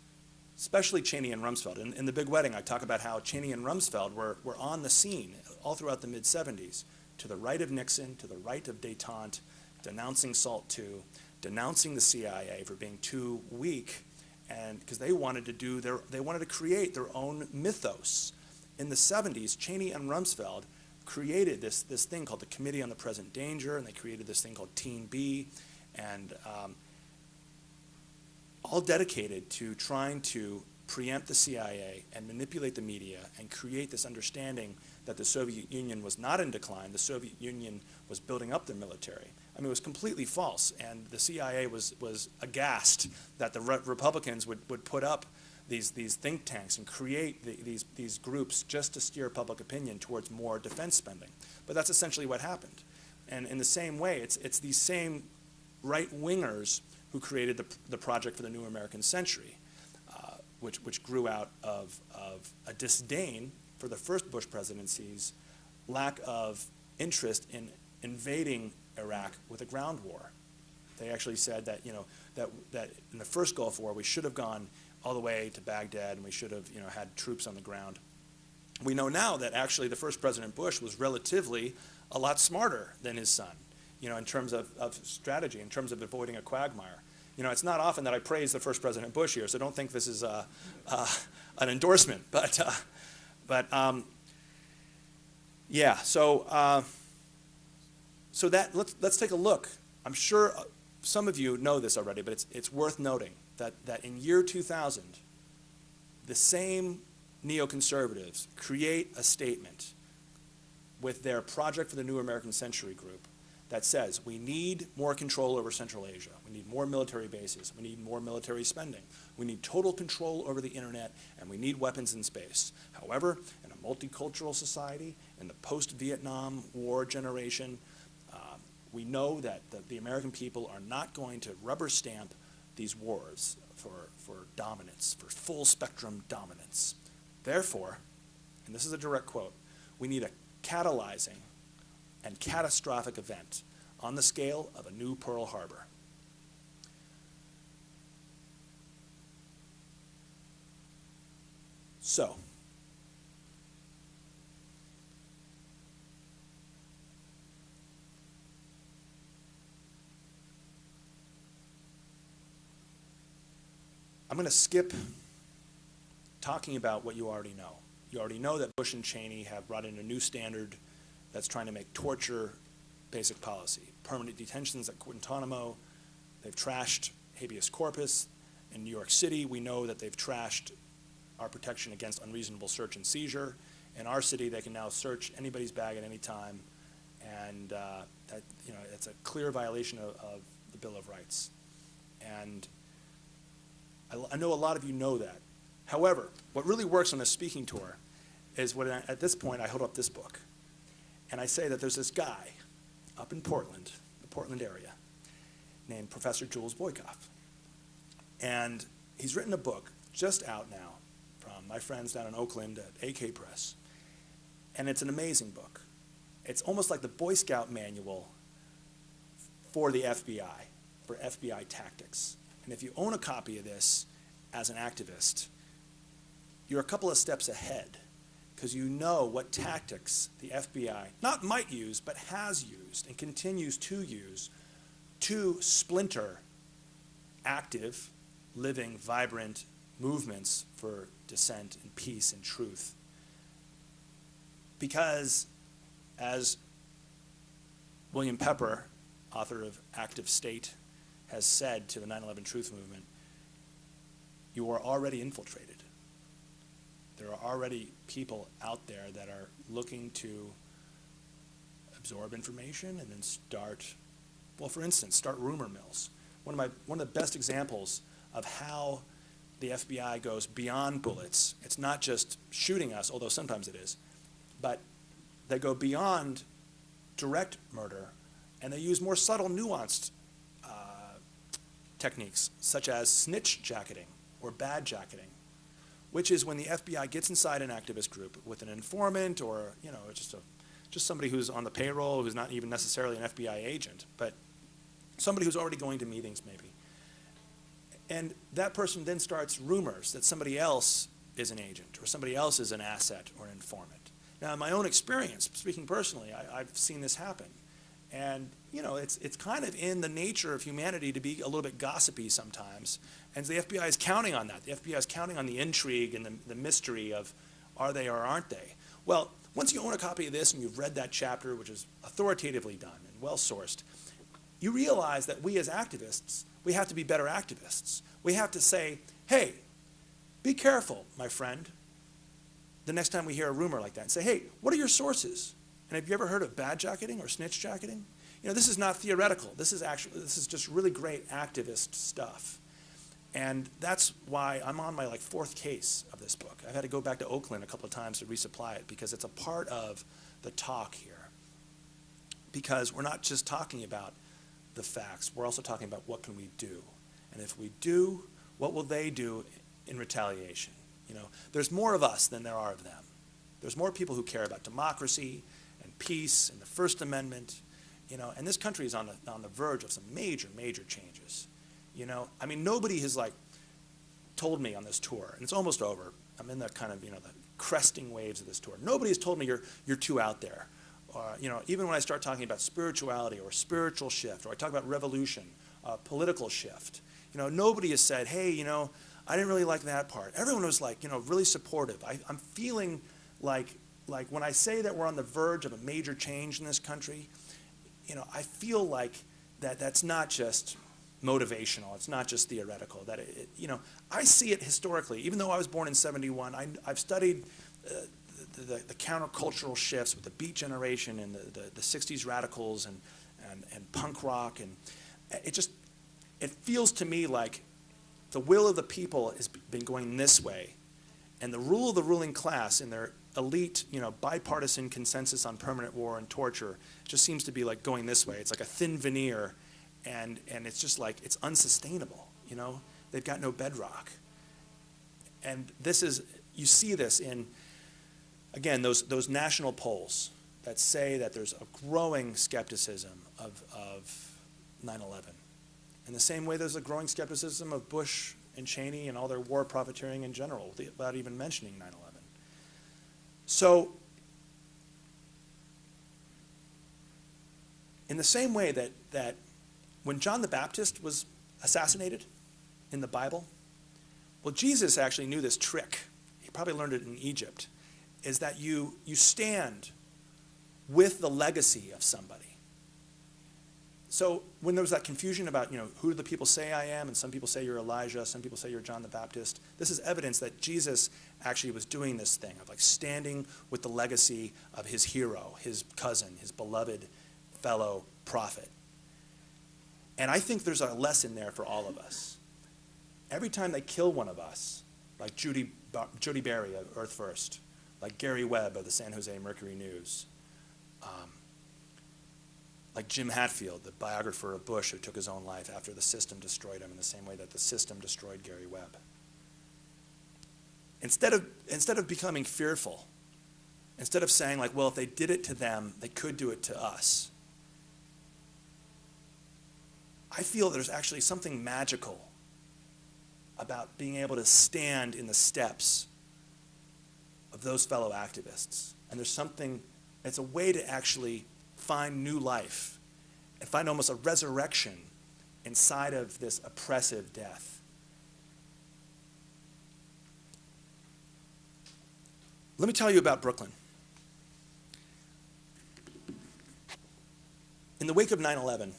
especially Cheney and Rumsfeld. In the Big Wedding, I talk about how Cheney and Rumsfeld were on the scene all throughout the mid-'70s, to the right of Nixon, to the right of détente, denouncing SALT II, denouncing the CIA for being too weak, and because they wanted to create their own mythos. In the 70s, Cheney and Rumsfeld created this thing called the Committee on the Present Danger, and they created this thing called Team B, and all dedicated to trying to preempt the CIA and manipulate the media and create this understanding that the Soviet Union was not in decline. The Soviet Union was building up their military. I mean, it was completely false, and the CIA was aghast that the Republicans would put up these think tanks and create these groups just to steer public opinion towards more defense spending. But that's essentially what happened. And in the same way, it's these same right-wingers who created the Project for the New American Century, which grew out of a disdain for the first Bush presidency's lack of interest in invading Iraq with a ground war. They actually said that that in the first Gulf War we should have gone all the way to Baghdad and we should have had troops on the ground. We know now that actually the first President Bush was relatively a lot smarter than his son, in terms of strategy, in terms of avoiding a quagmire. It's not often that I praise the first President Bush here, so don't think this is an endorsement. But yeah. So that let's take a look. I'm sure some of you know this already, but it's worth noting that in year 2000, the same neoconservatives create a statement with their Project for the New American Century group that says we need more control over Central Asia, we need more military bases, we need more military spending, we need total control over the internet, and we need weapons in space. However, in a multicultural society, in the post-Vietnam War generation, we know that the American people are not going to rubber stamp these wars for dominance, for full spectrum dominance. Therefore, and this is a direct quote, we need a catalyzing and catastrophic event on the scale of a new Pearl Harbor. So, I'm going to skip talking about what you already know. You already know that Bush and Cheney have brought in a new standard that's trying to make torture basic policy. Permanent detentions at Guantanamo. They've trashed habeas corpus. In New York City, we know that they've trashed our protection against unreasonable search and seizure. In our city, they can now search anybody's bag at any time, and it's a clear violation of the Bill of Rights. And I know a lot of you know that. However, what really works on a speaking tour is when at this point I hold up this book, and I say that there's this guy up in Portland, the Portland area, named Professor Jules Boykoff. And he's written a book just out now from my friends down in Oakland at AK Press. And it's an amazing book. It's almost like the Boy Scout manual for the FBI, for FBI tactics. And if you own a copy of this as an activist, you're a couple of steps ahead, because you know what tactics the FBI not might use, but has used and continues to use to splinter active, living, vibrant movements for dissent and peace and truth. Because, as William Pepper, author of Active State, has said to the 9/11 Truth Movement, you are already infiltrated. There are already people out there that are looking to absorb information and then start, well, for instance, start rumor mills. One of the best examples of how the FBI goes beyond bullets. It's not just shooting us, although sometimes it is, but they go beyond direct murder, and they use more subtle, nuanced techniques, such as snitch jacketing or bad jacketing, which is when the FBI gets inside an activist group with an informant or just somebody who's on the payroll, who's not even necessarily an FBI agent, but somebody who's already going to meetings maybe. And that person then starts rumors that somebody else is an agent or somebody else is an asset or an informant. Now, in my own experience, speaking personally, I've seen this happen. And, it's kind of in the nature of humanity to be a little bit gossipy sometimes. And the FBI is counting on that. The FBI is counting on the intrigue and the mystery of are they or aren't they. Well, once you own a copy of this and you've read that chapter, which is authoritatively done and well-sourced, you realize that we as activists, we have to be better activists. We have to say, hey, be careful, my friend, the next time we hear a rumor like that, and say, hey, what are your sources? And have you ever heard of bad jacketing or snitch jacketing? This is not theoretical. This is just really great activist stuff. And that's why I'm on my fourth case of this book. I've had to go back to Oakland a couple of times to resupply it because it's a part of the talk here. Because we're not just talking about the facts, we're also talking about what can we do. And if we do, what will they do in retaliation? There's more of us than there are of them. There's more people who care about democracy and peace and the First Amendment, and this country is on the verge of some major, major changes. Nobody has told me on this tour, and it's almost over. I'm in the kind of, the cresting waves of this tour. Nobody has told me you're too out there. Or, even when I start talking about spirituality or spiritual shift, or I talk about revolution, political shift, nobody has said, hey, I didn't really like that part. Everyone was really supportive. I'm feeling like when I say that we're on the verge of a major change in this country, I feel like that's not just motivational. It's not just theoretical. That I see it historically. Even though I was born in '71, I've studied the countercultural shifts with the Beat Generation and the '60s radicals and punk rock, and it feels to me like the will of the people has been going this way, and the rule of the ruling class in their elite, bipartisan consensus on permanent war and torture just seems to be going this way. It's like a thin veneer, and it's just it's unsustainable. They've got no bedrock. And you see this in, again, those national polls that say that there's a growing skepticism of 9/11. In the same way there's a growing skepticism of Bush and Cheney and all their war profiteering in general, without even mentioning 9/11. So, in the same way that when John the Baptist was assassinated in the Bible, Well, Jesus actually knew this trick. He probably learned it in Egypt, is that you stand with the legacy of somebody. So when there was that confusion about, who do the people say I am, and some people say you're Elijah, some people say you're John the Baptist, this is evidence that Jesus actually was doing this thing of like standing with the legacy of his hero, his cousin, his beloved fellow prophet. And I think there's a lesson there for all of us. Every time they kill one of us, like Jody Berry of Earth First, like Gary Webb of the San Jose Mercury News, like Jim Hatfield, the biographer of Bush who took his own life after the system destroyed him in the same way that the system destroyed Gary Webb. Instead of becoming fearful, instead of saying like, well, if they did it to them, they could do it to us, I feel there's actually something magical about being able to stand in the steps of those fellow activists. And there's something, it's a way to actually find new life and find almost a resurrection inside of this oppressive death. Let me tell you about Brooklyn. In the wake of 9/11,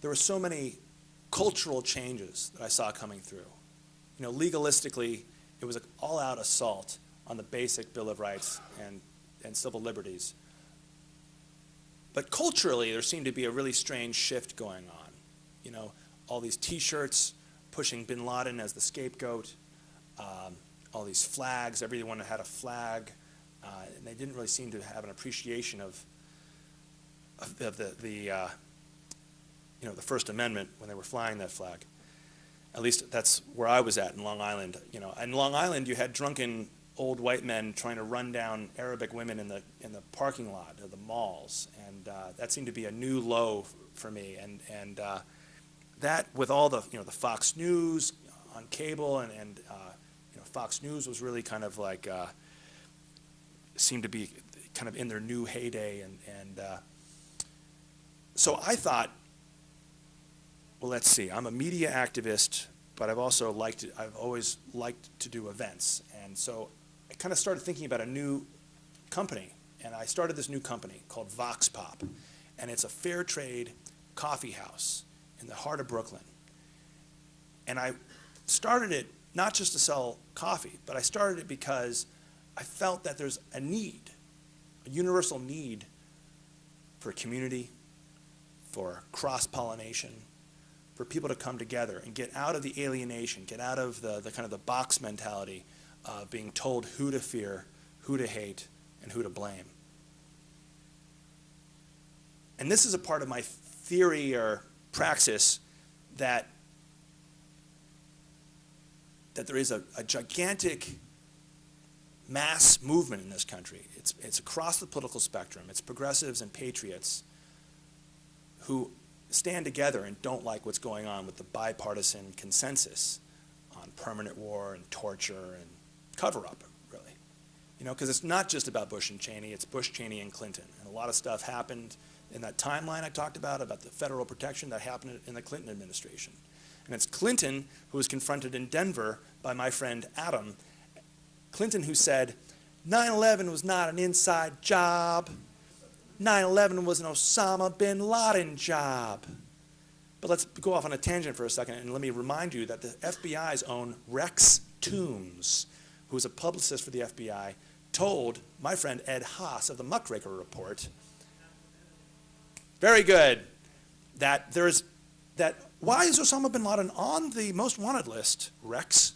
there were so many cultural changes that I saw coming through. Legalistically, it was an all-out assault on the basic Bill of Rights and civil liberties. But culturally, there seemed to be a really strange shift going on. All these T-shirts pushing bin Laden as the scapegoat, all these flags, everyone had a flag, and they didn't really seem to have an appreciation of the First Amendment when they were flying that flag. At least that's where I was at in Long Island. In Long Island, you had drunken old white men trying to run down Arabic women in the parking lot of the malls, and that seemed to be a new low for me. And that with all the the Fox News on cable and Fox News was really kind of like seemed to be kind of in their new heyday, and so I thought, well, let's see. I'm a media activist, but I've always liked to do events, and so I kind of started thinking about a new company, and I started this new company called Vox Pop, and it's a fair trade coffee house in the heart of Brooklyn. And I started it not just to sell coffee, but I started it because I felt that there's a need, a universal need for community, for cross-pollination, for people to come together and get out of the alienation, get out of the kind of the box mentality of being told who to fear, who to hate, and who to blame. And this is a part of my theory or praxis that there is a gigantic mass movement in this country. It's across the political spectrum. It's progressives and patriots who stand together and don't like what's going on with the bipartisan consensus on permanent war and torture and cover-up, really. Because it's not just about Bush and Cheney, it's Bush, Cheney, and Clinton. And a lot of stuff happened in that timeline I talked about the federal protection that happened in the Clinton administration. And it's Clinton who was confronted in Denver by my friend Adam. Clinton who said, 9/11 was not an inside job. 9/11 was an Osama bin Laden job. But let's go off on a tangent for a second, and let me remind you that the FBI's own Rex Toombs, who was a publicist for the FBI, told my friend Ed Haas of the Muckraker Report, very good, that why is Osama bin Laden on the most wanted list, Rex,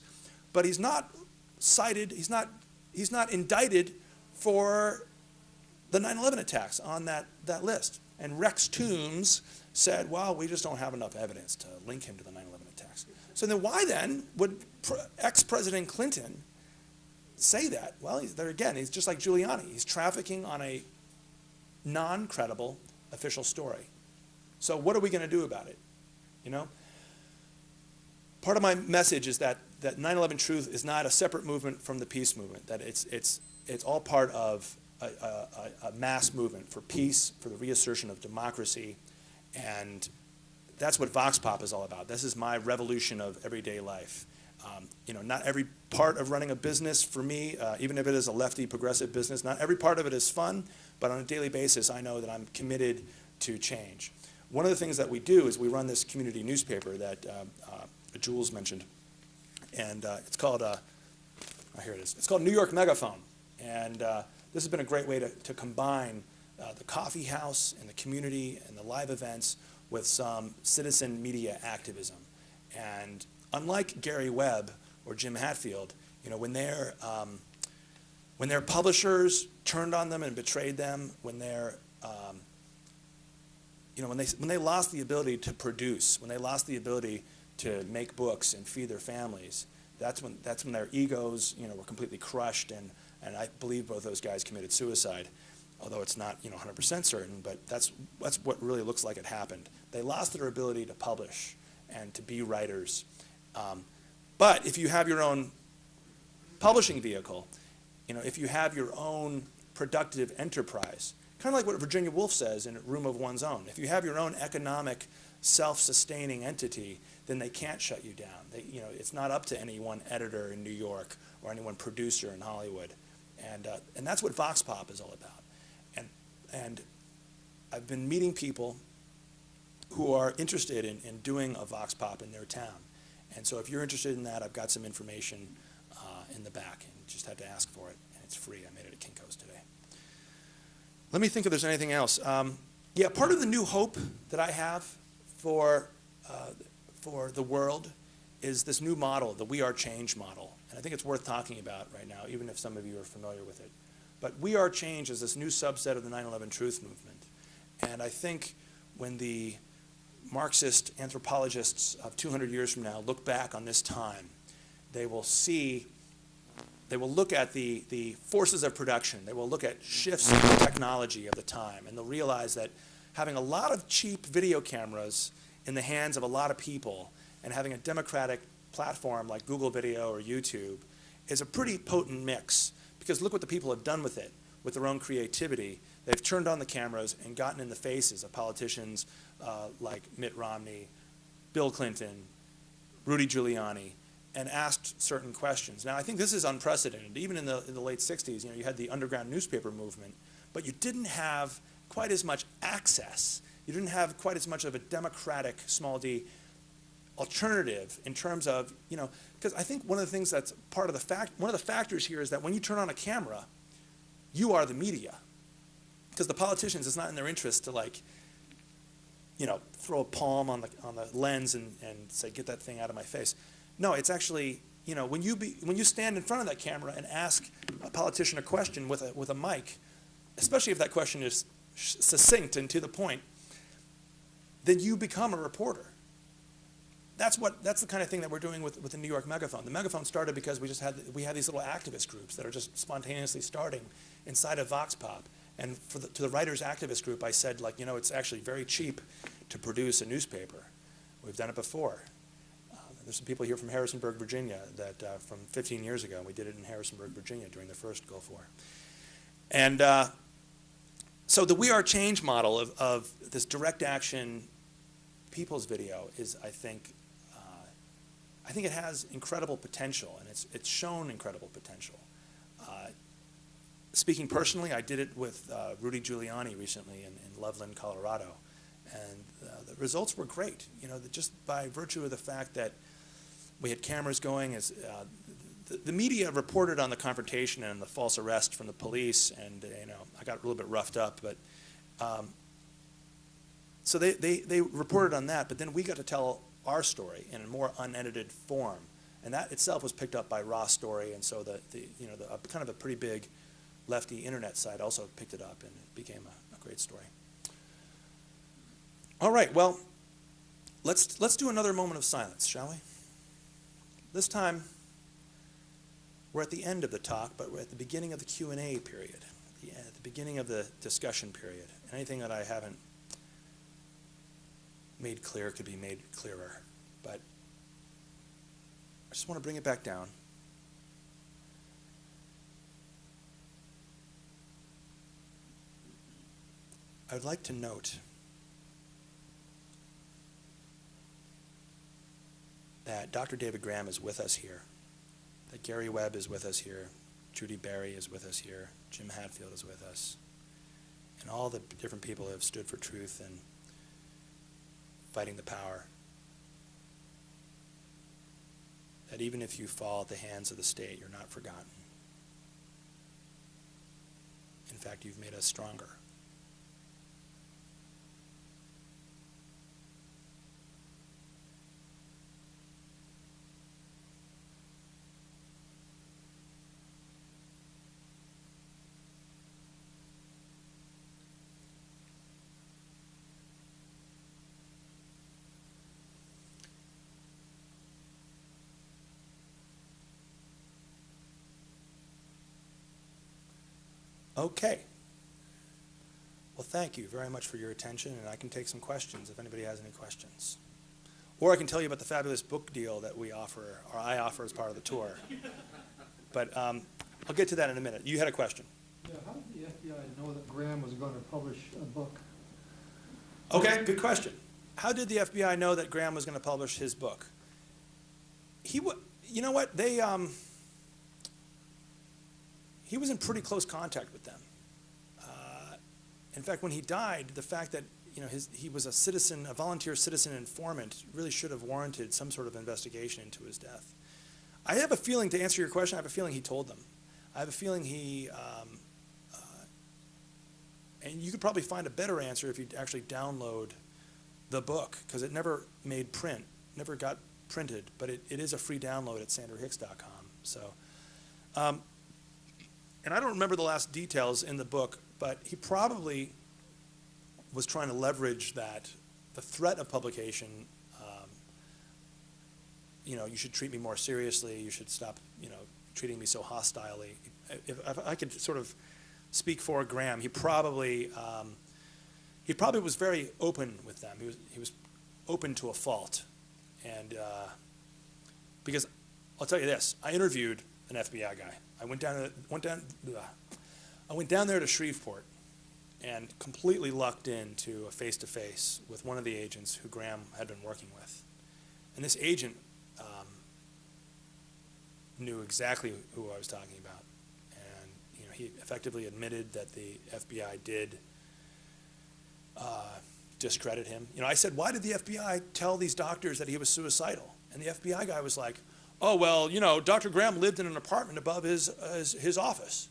but he's not cited, he's not indicted for the 9/11 attacks on that list. And Rex Toombs said, well, we just don't have enough evidence to link him to the 9/11 attacks. So then why then would ex-President Clinton say that? Well, he's just like Giuliani. He's trafficking on a non-credible official story. So what are we going to do about it? Part of my message is that 9/11 Truth is not a separate movement from the peace movement, that it's all part of a mass movement for peace, for the reassertion of democracy, and that's what Vox Pop is all about. This is my revolution of everyday life. Not every part of running a business for me, even if it is a lefty progressive business, not every part of it is fun, but on a daily basis, I know that I'm committed to change. One of the things that we do is we run this community newspaper that Jules mentioned, and it's called, here it is. It's called New York Megaphone, and this has been a great way to combine the coffee house and the community and the live events with some citizen media activism. And unlike Gary Webb or Jim Hatfield, when their publishers turned on them and betrayed them, when they lost the ability to produce, when they lost the ability to make books and feed their families, that's when their egos, were completely crushed, and I believe both those guys committed suicide, although it's not, 100% certain, but that's what really looks like it happened. They lost their ability to publish and to be writers. But if you have your own publishing vehicle, if you have your own productive enterprise, kind of like what Virginia Woolf says in A Room of One's Own, if you have your own economic, self-sustaining entity, then they can't shut you down. It's not up to any one editor in New York or any one producer in Hollywood. And that's what Vox Pop is all about. And I've been meeting people who are interested in doing a Vox Pop in their town. And so if you're interested in that, I've got some information in the back, and you just had to ask for it, and it's free. I made it at Kinko's today. Let me think if there's anything else. Part of the new hope that I have for the world is this new model, the We Are Change model. And I think it's worth talking about right now, even if some of you are familiar with it. But We Are Change is this new subset of the 9/11 Truth movement. And I think when the Marxist anthropologists of 200 years from now look back on this time, they will look at the forces of production. They will look at shifts in the technology of the time, and they'll realize that having a lot of cheap video cameras in the hands of a lot of people and having a democratic platform like Google Video or YouTube is a pretty potent mix, because look what the people have done with it, with their own creativity. They've turned on the cameras and gotten in the faces of politicians like Mitt Romney, Bill Clinton, Rudy Giuliani, and asked certain questions. Now, I think this is unprecedented. Even in the late 60s, you had the underground newspaper movement, but you didn't have quite as much access. You didn't have quite as much of a democratic, small d, alternative in terms of, because I think one of the things that's part of one of the factors here is that when you turn on a camera, you are the media. Because the politicians, it's not in their interest to throw a palm on the lens and say, get that thing out of my face. No, it's actually, when you stand in front of that camera and ask a politician a question with a mic, especially if that question is succinct and to the point, then you become a reporter. That's the kind of thing that we're doing with the New York Megaphone. The Megaphone started because we had these little activist groups that are just spontaneously starting inside of Vox Pop. And to the writers activist group, I said, it's actually very cheap to produce a newspaper. We've done it before. There's some people here from Harrisonburg, Virginia, that from 15 years ago. We did it in Harrisonburg, Virginia during the first Gulf War. And so the We Are Change model of this direct action people's video is, I think it has incredible potential, and it's shown incredible potential. Speaking personally, I did it with Rudy Giuliani recently in Loveland, Colorado, and the results were great. Just by virtue of the fact that we had cameras going, the media reported on the confrontation and the false arrest from the police, and I got a little bit roughed up, but so they reported on that, but then we got to tell our story in a more unedited form, and that itself was picked up by Raw Story, and so the kind of a pretty big lefty internet site also picked it up, and it became a great story. All right, well, let's do another moment of silence, shall we? This time, we're at the end of the talk, but we're at the beginning of the Q&A period, at the beginning of the discussion period. Anything that I haven't made clear could be made clearer, but I just want to bring it back down. I would like to note that Dr. David Graham is with us here, that Gary Webb is with us here, Judy Berry is with us here, Jim Hadfield is with us, and all the different people who have stood for truth and fighting the power. That even if you fall at the hands of the state, you're not forgotten. In fact, you've made us stronger. Okay. Well, thank you very much for your attention, and I can take some questions if anybody has any questions. Or I can tell you about the fabulous book deal that we offer, or I offer as part of the tour. But I'll get to that in a minute. You had a question. Yeah, how did the FBI know that Graham was going to publish a book? Okay, good question. How did the FBI know that Graham was going to publish his book? You know what? He was in pretty close contact with them. In fact, when he died, the fact that he was a citizen, a volunteer citizen informant, really should have warranted some sort of investigation into his death. I have a feeling, to answer your question, I have a feeling he told them. I have a feeling he, and you could probably find a better answer if you actually download the book, because it never made print, never got printed, but it is a free download at sanderhicks.com. So, and I don't remember the last details in the book, but he probably was trying to leverage that, the threat of publication. You should treat me more seriously. You should stop, treating me so hostilely. If I could sort of speak for Graham, he probably was very open with them. He was open to a fault, and because I'll tell you this, I interviewed an FBI guy. I went down there to Shreveport and completely lucked into a face-to-face with one of the agents who Graham had been working with. And this agent knew exactly who I was talking about. And he effectively admitted that the FBI did discredit him. I said, why did the FBI tell these doctors that he was suicidal? And the FBI guy was like, oh, well, Dr. Graham lived in an apartment above his office.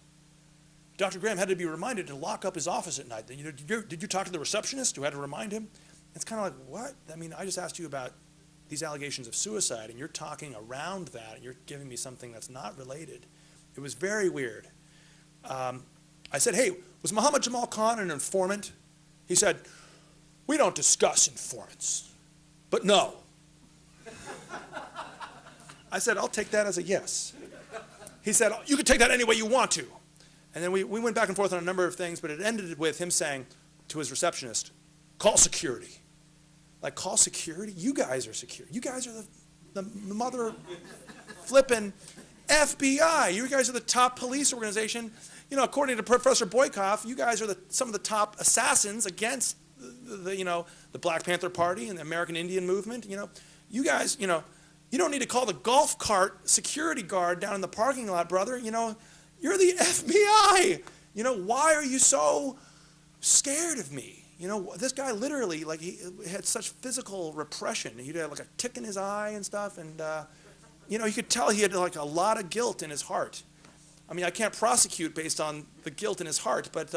Dr. Graham had to be reminded to lock up his office at night. Did you talk to the receptionist who had to remind him? It's kind of like, what? I mean, I just asked you about these allegations of suicide, and you're talking around that, and you're giving me something that's not related. It was very weird. I said, hey, was Muhammad Jamal Khan an informant? He said, we don't discuss informants, but no. I said, I'll take that as a yes. He said, you can take that any way you want to. And then we went back and forth on a number of things, but it ended with him saying to his receptionist, call security. Like, call security? You guys are secure. You guys are the mother flipping FBI. You guys are the top police organization. According to Professor Boykoff, you guys are some of the top assassins against the Black Panther Party and the American Indian movement. You guys, you don't need to call the golf cart security guard down in the parking lot, brother. You're the FBI. Why are you so scared of me? This guy literally, he had such physical repression. He had a tick in his eye and stuff, and you could tell he had a lot of guilt in his heart. I mean, I can't prosecute based on the guilt in his heart, but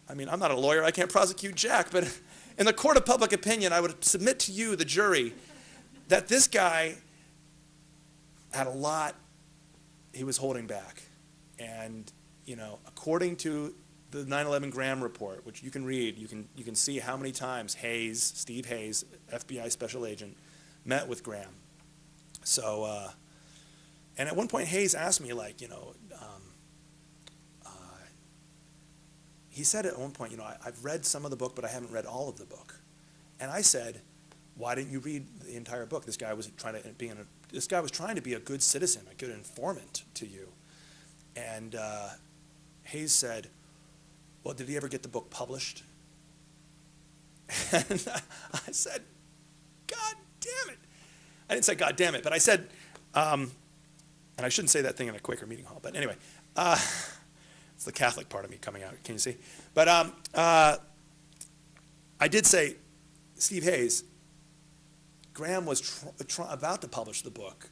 I'm not a lawyer. I can't prosecute Jack, but in the court of public opinion, I would submit to you, the jury, that this guy had a lot he was holding back. And, according to the 9/11 Graham report, which you can read, you can see how many times Steve Hayes, FBI special agent, met with Graham. So, and at one point Hayes asked me, he said at one point, I've read some of the book, but I haven't read all of the book. And I said, why didn't you read the entire book? This guy was trying to be a good citizen, a good informant to you. And Hayes said, well, did he ever get the book published? And I said, God damn it. I didn't say God damn it, but I said, and I shouldn't say that thing in a Quaker meeting hall, but anyway, it's the Catholic part of me coming out, can you see? But I did say, Steve Hayes, Graham was about to publish the book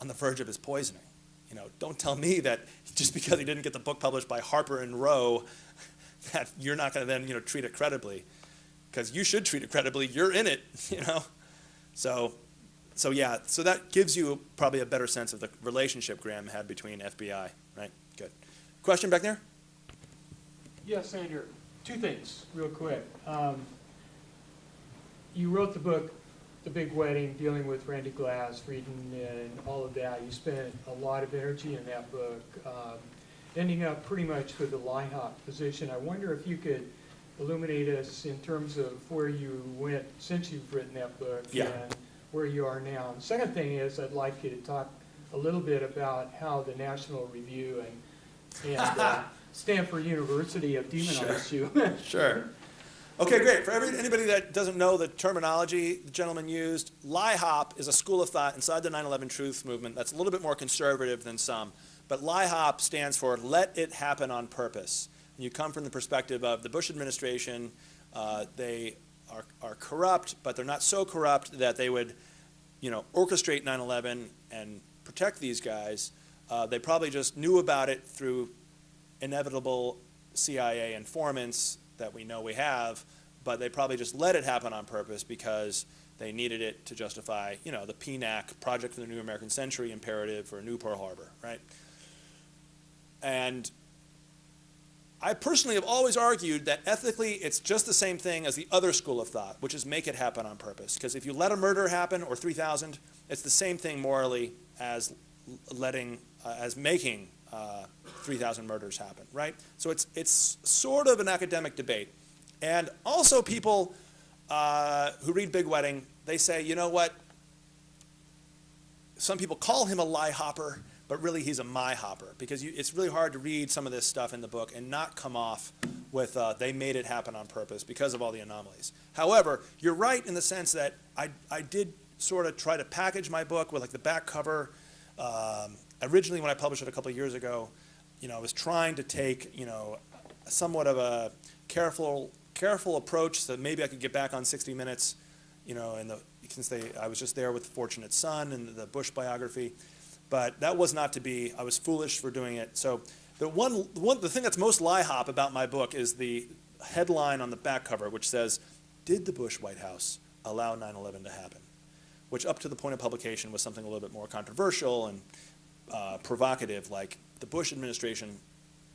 on the verge of his poisoning. You know, don't tell me that just because he didn't get the book published by Harper and Row that you're not going to then, you know, treat it credibly, because you should treat it credibly. You're in it, you know. So yeah. So that gives you probably a better sense of the relationship Graham had between FBI, right? Good. Question back there? Yes, Andrew. Two things, real quick. You wrote the book, The Big Wedding, dealing with Randy Glass, Frieden, and all of that. You spent a lot of energy in that book, ending up pretty much with the LIHOP position. I wonder if you could illuminate us in terms of where you went since you've written that book and where you are now. And the second thing is I'd like you to talk a little bit about how the National Review and Stanford University have demonized you. Sure. Okay, great. For anybody that doesn't know the terminology the gentleman used, LIHOP is a school of thought inside the 9/11 truth movement that's a little bit more conservative than some. But LIHOP stands for Let It Happen on Purpose. And you come from the perspective of the Bush administration. They are corrupt, but they're not so corrupt that they would, you know, orchestrate 9/11 and protect these guys. They probably just knew about it through inevitable CIA informants that we know we have, but they probably just let it happen on purpose because they needed it to justify, you know, the PNAC, Project for the New American Century imperative for a new Pearl Harbor, right? And I personally have always argued that ethically it's just the same thing as the other school of thought, which is make it happen on purpose. Because if you let a murder happen, or 3,000, it's the same thing morally as making 3,000 murders happen, right? So it's sort of an academic debate. And also people who read Big Wedding, they say, you know what? Some people call him a lie hopper, but really he's a my hopper, because it's really hard to read some of this stuff in the book and not come off with they made it happen on purpose because of all the anomalies. However, you're right in the sense that I did sort of try to package my book with like the back cover. Originally, when I published it a couple of years ago, you know, I was trying to take, you know, somewhat of a careful approach so that maybe I could get back on 60 Minutes, you know, since I was just there with Fortunate Son and the Bush biography, but that was not to be. I was foolish for doing it. So the thing that's most LIHOP about my book is the headline on the back cover, which says, "Did the Bush White House allow 9/11 to happen?" Which up to the point of publication was something a little bit more controversial and provocative, like the Bush administration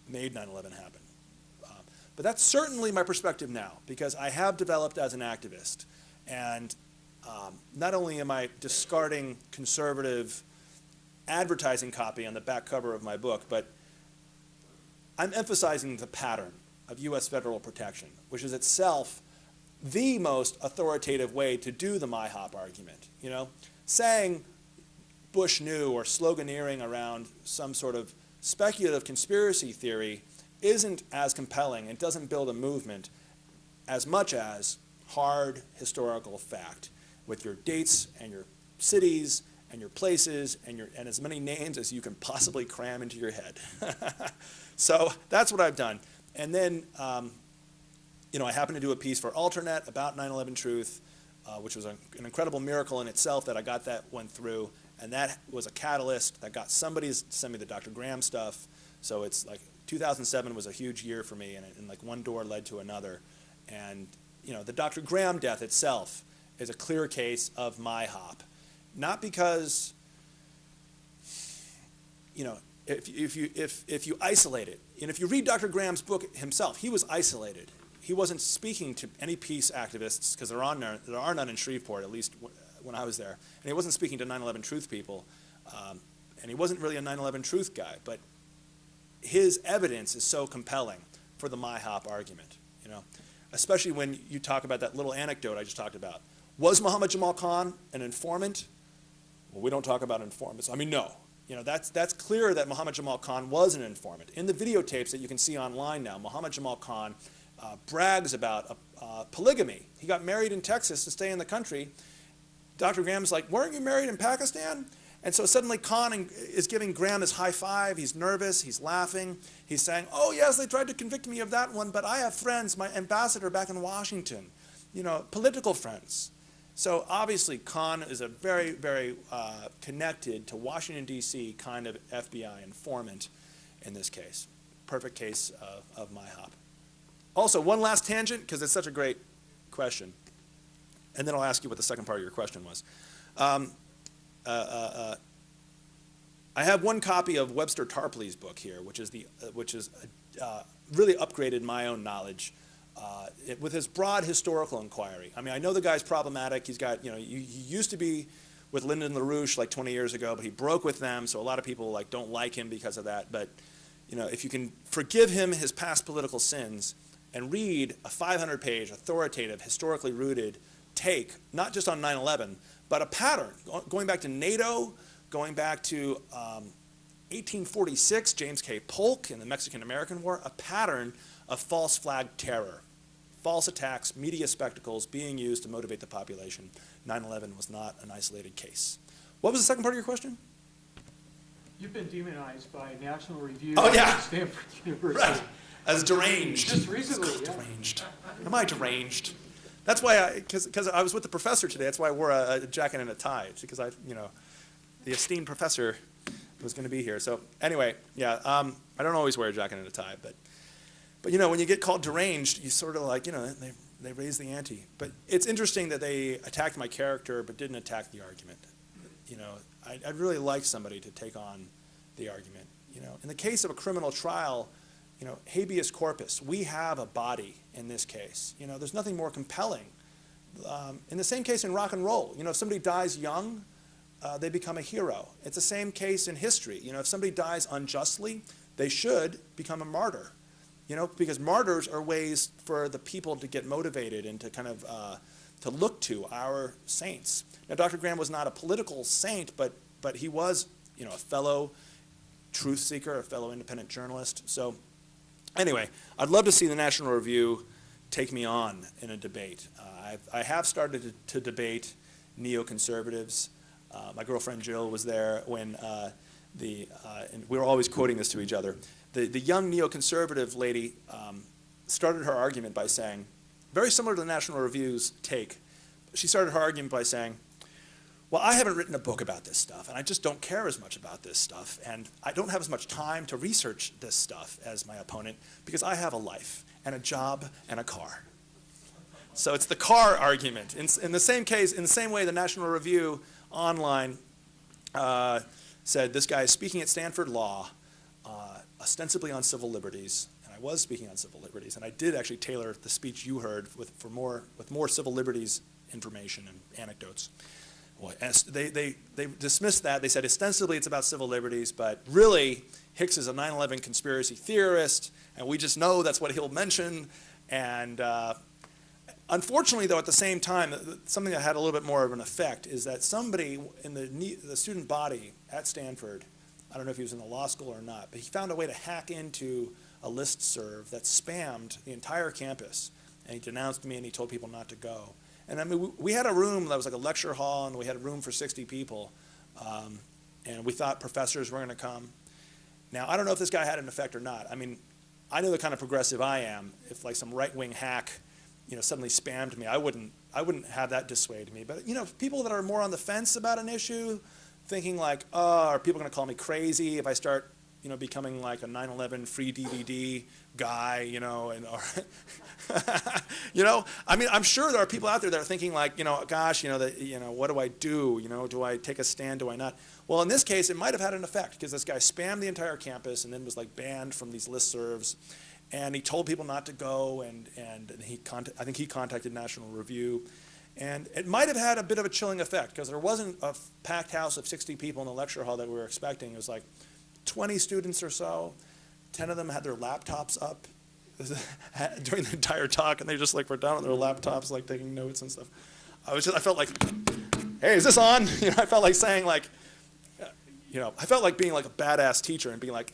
made 9/11 happen. But that's certainly my perspective now, because I have developed as an activist. And not only am I discarding conservative advertising copy on the back cover of my book, but I'm emphasizing the pattern of U.S. federal protection, which is itself the most authoritative way to do the MIHOP argument. You know, saying Bush knew or sloganeering around some sort of speculative conspiracy theory isn't as compelling. It doesn't build a movement as much as hard historical fact with your dates and your cities and your places and as many names as you can possibly cram into your head. So that's what I've done. And then, you know, I happened to do a piece for Alternet about 9/11 Truth, which was an incredible miracle in itself that I got that one through. And that was a catalyst that got somebody to send me the Dr. Graham stuff. So it's like 2007 was a huge year for me, and like one door led to another. And, you know, the Dr. Graham death itself is a clear case of MIHOP. Not because, you know, if you isolate it, and if you read Dr. Graham's book himself, he was isolated. He wasn't speaking to any peace activists, because there are none in Shreveport, at least when I was there. And he wasn't speaking to 9/11 Truth people, and he wasn't really a 9/11 Truth guy. But his evidence is so compelling for the MIHOP argument, you know, especially when you talk about that little anecdote I just talked about. Was Muhammad Jamal Khan an informant? Well, we don't talk about informants. I mean, no. You know, that's clear that Muhammad Jamal Khan was an informant. In the videotapes that you can see online now, Muhammad Jamal Khan brags about polygamy. He got married in Texas to stay in the country, Dr. Graham's like, weren't you married in Pakistan? And so suddenly Khan is giving Graham his high five. He's nervous. He's laughing. He's saying, oh, yes, they tried to convict me of that one, but I have friends, my ambassador back in Washington, political friends. So obviously Khan is a very, very connected to Washington, D.C. kind of FBI informant in this case. Perfect case of MyHop. Also, one last tangent, because it's such a great question. And then I'll ask you what the second part of your question was. I have one copy of Webster Tarpley's book here, which is really upgraded my own knowledge with his broad historical inquiry. I mean, I know the guy's problematic. He's got, he used to be with Lyndon LaRouche like 20 years ago, but he broke with them, so a lot of people like don't like him because of that. But if you can forgive him his past political sins and read a 500-page, authoritative, historically rooted take, not just on 9/11, but a pattern, going back to NATO, going back to 1846, James K. Polk in the Mexican-American War, a pattern of false flag terror, false attacks, media spectacles being used to motivate the population. 9/11 was not an isolated case. What was the second part of your question? You've been demonized by National Review Oh, yeah. at Stanford University. Right. As deranged. Just recently, yeah. Deranged. Am I deranged? That's why because I was with the professor today, that's why I wore a jacket and a tie. It's because the esteemed professor was going to be here. So anyway, yeah, I don't always wear a jacket and a tie, but when you get called deranged, you sort of like, they raise the ante. But it's interesting that they attacked my character but didn't attack the argument. I'd really like somebody to take on the argument. In the case of a criminal trial, habeas corpus, we have a body in this case. There's nothing more compelling. In the same case in rock and roll, if somebody dies young, they become a hero. It's the same case in history. If somebody dies unjustly, they should become a martyr. Because martyrs are ways for the people to get motivated and to kind of to look to our saints. Now, Dr. Graham was not a political saint, but he was, a fellow truth seeker, a fellow independent journalist. So anyway, I'd love to see the National Review take me on in a debate. I have started to debate neoconservatives. My girlfriend Jill was there when and we were always quoting this to each other. The young neoconservative lady started her argument by saying, very similar to the National Review's take, she started her argument by saying, well, I haven't written a book about this stuff, and I just don't care as much about this stuff, and I don't have as much time to research this stuff as my opponent because I have a life and a job and a car. So it's the car argument. In the same case, in the same way, the National Review online said this guy is speaking at Stanford Law, ostensibly on civil liberties, and I was speaking on civil liberties, and I did actually tailor the speech you heard with more civil liberties information and anecdotes. Well, they dismissed that. They said ostensibly it's about civil liberties, but really Hicks is a 9/11 conspiracy theorist, and we just know that's what he'll mention. And unfortunately, though, at the same time, something that had a little bit more of an effect is that somebody in the student body at Stanford, I don't know if he was in the law school or not, but he found a way to hack into a listserv that spammed the entire campus, and he denounced me and he told people not to go. And I mean, we had a room that was like a lecture hall, and we had a room for 60 people, and we thought professors were going to come. Now, I don't know if this guy had an effect or not. I mean, I know the kind of progressive I am. If like some right-wing hack, suddenly spammed me, I wouldn't have that dissuade me. But people that are more on the fence about an issue, thinking like, oh, are people going to call me crazy if I start, becoming like a 9/11 free DVD guy, I mean, I'm sure there are people out there that are thinking like, gosh, what do I do? Do I take a stand? Do I not? Well, in this case, it might have had an effect because this guy spammed the entire campus and then was like banned from these listservs, and he told people not to go, and I think he contacted National Review. And it might have had a bit of a chilling effect because there wasn't a packed house of 60 people in the lecture hall that we were expecting. It was like 20 students or so. 10 of them had their laptops up during the entire talk, and they just like were down on their laptops, like taking notes and stuff. I felt like, hey, is this on? I felt like saying like, I felt like being like a badass teacher and being like,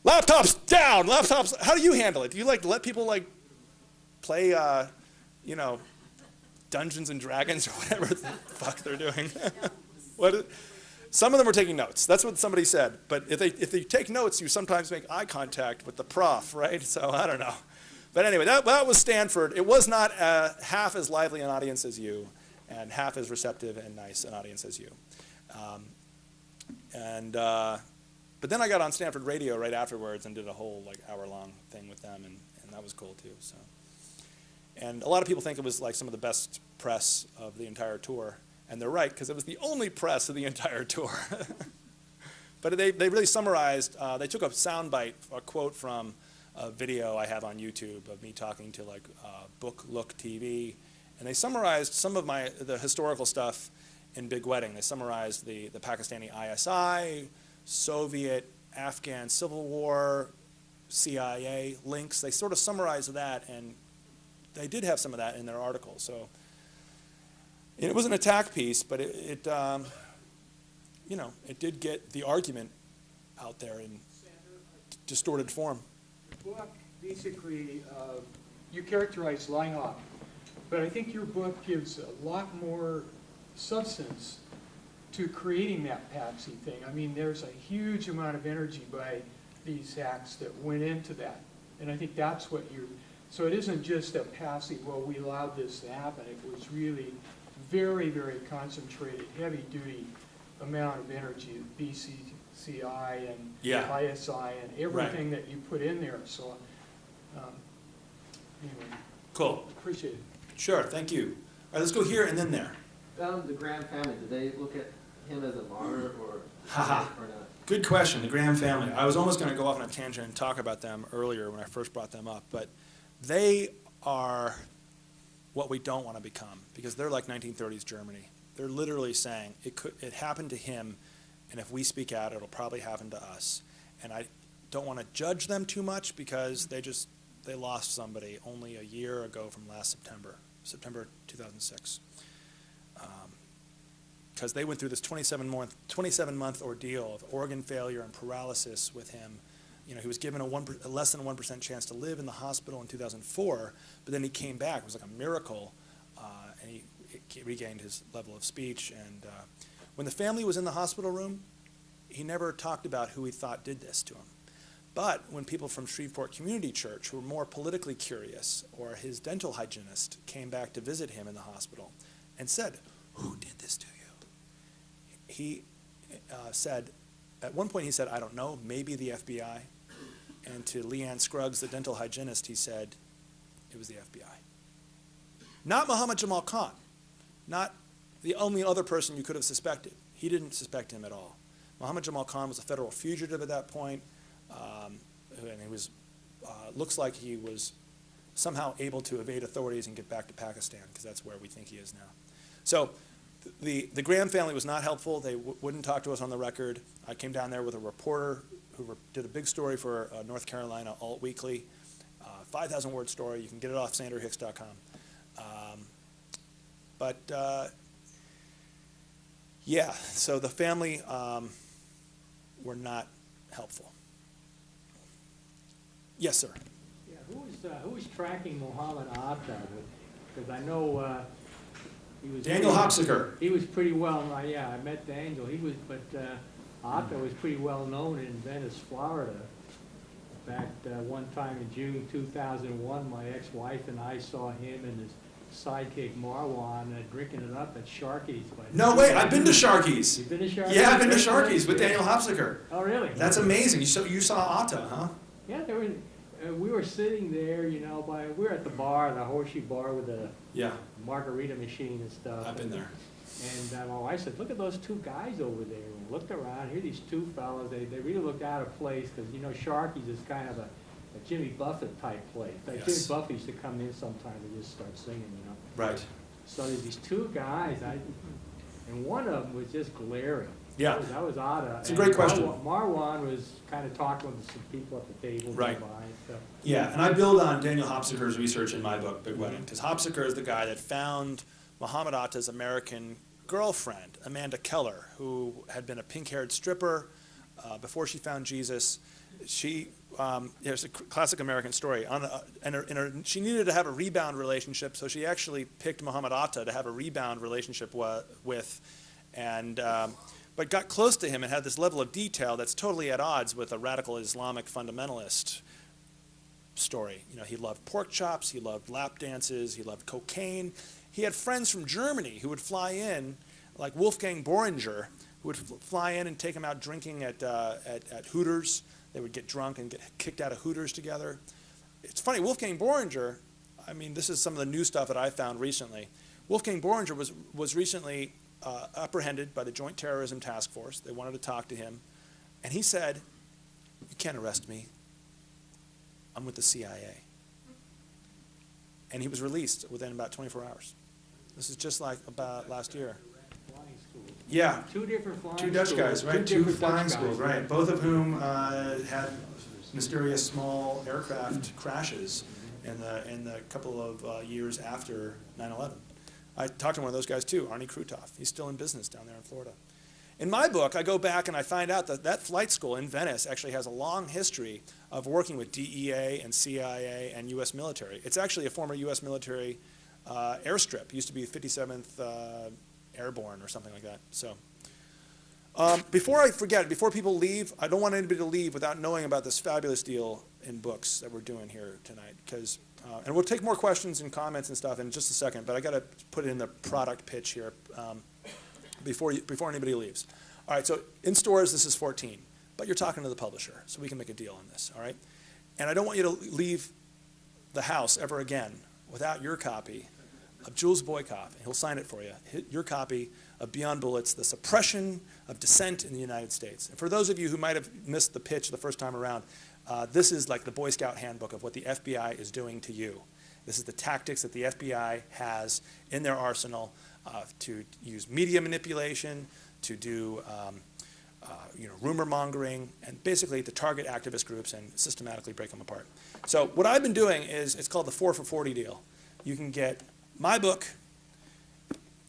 laptops down, laptops. How do you handle it? Do you like let people like play, Dungeons and Dragons or whatever the fuck they're doing. Some of them were taking notes. That's what somebody said. But if they take notes, you sometimes make eye contact with the prof, right? So I don't know. But anyway, that was Stanford. It was not half as lively an audience as you, and half as receptive and nice an audience as you. But then I got on Stanford Radio right afterwards and did a whole hour-long thing with them, and that was cool too. So, and a lot of people think it was like some of the best press of the entire tour. And they're right, because it was the only press of the entire tour. But they really summarized, they took a soundbite, a quote from a video I have on YouTube of me talking to Book Look TV, and they summarized some of the historical stuff in Big Wedding. They summarized the Pakistani ISI, Soviet, Afghan Civil War, CIA links. They sort of summarized that, and they did have some of that in their article. So. It was an attack piece, but it did get the argument out there in distorted form. The book, basically, you characterize Line-Hop, but I think your book gives a lot more substance to creating that patsy thing. I mean, there's a huge amount of energy by these hacks that went into that, and I think that's what so it isn't just a passive, well, we allowed this to happen. It was really very, very concentrated, heavy-duty amount of energy, BCCI and ISI and everything that you put in there. So, anyway. Cool. Appreciate it. Sure, thank you. All right, let's go here and then there. The Graham family, did they look at him as a martyr or not? Good question, the Graham family. I was almost going to go off on a tangent and talk about them earlier when I first brought them up, but they are what we don't want to become, because they're like 1930s Germany. They're literally saying it happened to him, and if we speak out, it'll probably happen to us. And I don't want to judge them too much, because they lost somebody only a year ago from last September 2006. Because they went through this 27-month ordeal of organ failure and paralysis with him. He was given a less than 1% chance to live in the hospital in 2004, but then he came back. It was like a miracle, and he regained his level of speech. And when the family was in the hospital room, he never talked about who he thought did this to him. But when people from Shreveport Community Church, who were more politically curious, or his dental hygienist came back to visit him in the hospital and said, "Who did this to you?" He said, at one point he said, "I don't know, maybe the FBI." And to Leanne Scruggs, the dental hygienist, he said, it was the FBI. Not Muhammad Jamal Khan, not the only other person you could have suspected. He didn't suspect him at all. Muhammad Jamal Khan was a federal fugitive at that point, and he was, looks like he was somehow able to evade authorities and get back to Pakistan, because that's where we think he is now. So the Graham family was not helpful. They wouldn't talk to us on the record. I came down there with a reporter who did a big story for North Carolina Alt Weekly, 5,000-word story. You can get it off sanderhicks.com. Yeah, so the family were not helpful. Yes, sir. Yeah, who was tracking Muhammad Atta? Because I know he was Daniel Hopsiker. He was pretty well. Yeah, I met Daniel. Atta was pretty well known in Venice, Florida. In fact, one time in June 2001, my ex-wife and I saw him and his sidekick Marwan drinking it up at Sharky's. No way, I've been to Sharky's. You've been to Sharky's? Yeah, I've been to Sharky's with Daniel Hopsiker. Oh, really? That's amazing. You saw Atta, huh? Yeah, we were sitting there, we were at the bar, the horseshoe bar with the margarita machine and stuff. I've been there. And my wife said, "Look at those two guys over there." And we looked around, here these two fellas, they really looked out of place, because, Sharky's is kind of a Jimmy Buffett type place. Like Jimmy Buffett used to come in sometimes and just start singing, Right. So there's these two guys, and one of them was just glaring. Yeah. That was Atta. It's a great question. Marwan was kind of talking with some people at the table Right. nearby and stuff. Yeah, and I build on Daniel Hopsiker's research in my book, Big Wedding, because Hopsiker is the guy that found Muhammad Atta's American girlfriend, Amanda Keller, who had been a pink-haired stripper before she found Jesus, There's a classic American story. She needed to have a rebound relationship, so she actually picked Muhammad Atta to have a rebound relationship with, but got close to him and had this level of detail that's totally at odds with a radical Islamic fundamentalist story. You know, he loved pork chops, he loved lap dances, he loved cocaine. He had friends from Germany who would fly in, like Wolfgang Boehringer, who would fly in and take him out drinking at Hooters. They would get drunk and get kicked out of Hooters together. It's funny, Wolfgang Boehringer, I mean, this is some of the new stuff that I found recently. Wolfgang Boehringer was recently apprehended by the Joint Terrorism Task Force. They wanted to talk to him. And he said, "You can't arrest me. I'm with the CIA." And he was released within about 24 hours. This is just like about last year. Yeah. Two different flying Two Dutch guys, right? Two different flying Dutch schools, guys. right? Both of whom had mysterious small aircraft crashes in the couple of years after 9/11. I talked to one of those guys too, Arnie Krutov. He's still in business down there in Florida. In my book, I go back and I find out that that flight school in Venice actually has a long history of working with DEA and CIA and U.S. military. It's actually a former U.S. military airstrip. It used to be 57th Airborne or something like that. So before I forget, before people leave, I don't want anybody to leave without knowing about this fabulous deal in books that we're doing here tonight. Because, and we'll take more questions and comments and stuff in just a second, but I got to put it in the product pitch here before anybody leaves. All right, so in stores, this is 14, but you're talking to the publisher, so we can make a deal on this, all right? And I don't want you to leave the house ever again without your copy of Jules Boykoff, and he'll sign it for you, your copy of Beyond Bullets, The Suppression of Dissent in the United States. And for those of you who might have missed the pitch the first time around, this is like the Boy Scout handbook of what the FBI is doing to you. This is the tactics that the FBI has in their arsenal to use media manipulation, to do rumor mongering, and basically to target activist groups and systematically break them apart. So what I've been doing is, it's called the 4 for 40 deal. You can get my book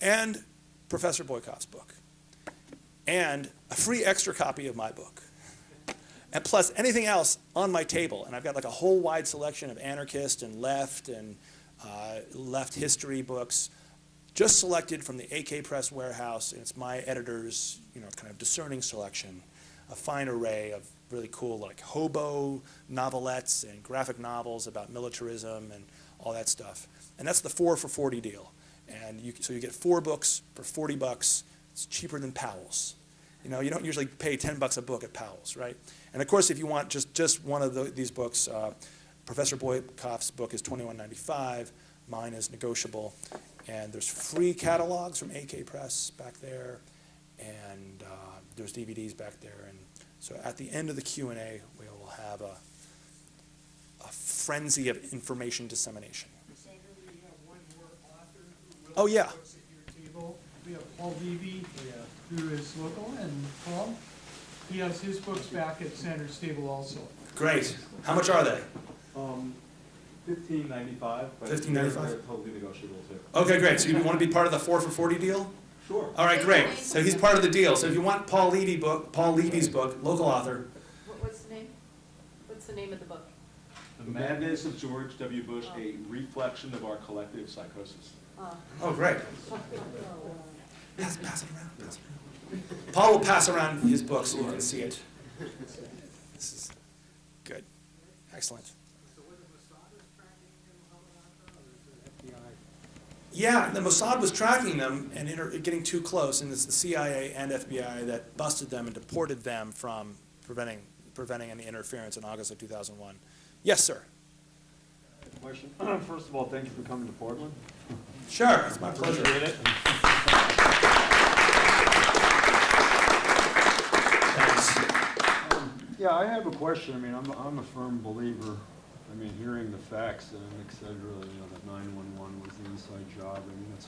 and Professor Boykoff's book and a free extra copy of my book, and plus anything else on my table. And I've got like a whole wide selection of anarchist and left history books, just selected from the AK Press warehouse. And it's my editor's, kind of discerning selection, a fine array of really cool like hobo novelettes and graphic novels about militarism and all that stuff. And that's the 4 for 40 deal. And so you get 4 books for $40. It's cheaper than Powell's. You don't usually pay $10 a book at Powell's, right? And of course, if you want just one of these books, Professor Boykoff's book is $21.95. Mine is negotiable. And there's free catalogs from AK Press back there. And there's DVDs back there. And so at the end of the Q&A, we will have a frenzy of information dissemination. We have one more author who Oh, yeah. books at your table. We have Paul Levy, who is local, and Paul, he has his books back at Sanders Stable also. Great. How much are they? $15.95. but $15.95? they're totally negotiable too. Okay, great. So you want to be part of the 4 for 40 deal? Sure. All right, great. So he's part of the deal. So if you want Paul Levy's book, local author. What's the name? What's the name of the book? The Madness of George W. Bush, a reflection of our collective psychosis. Oh, great. Pass it around. Pass it around. Paul will pass around his book so you can see it. This is good. Excellent. Yeah, the Mossad was tracking them and getting too close, and it's the CIA and FBI that busted them and deported them from preventing any interference in August of 2001. Yes, sir. Question. First of all, thank you for coming to Portland. Sure, it's my pleasure. Appreciate it. Thanks. Yeah, I have a question. I mean, I'm a firm believer. I mean, hearing the facts and et cetera, that 911 was the inside job. I mean, that's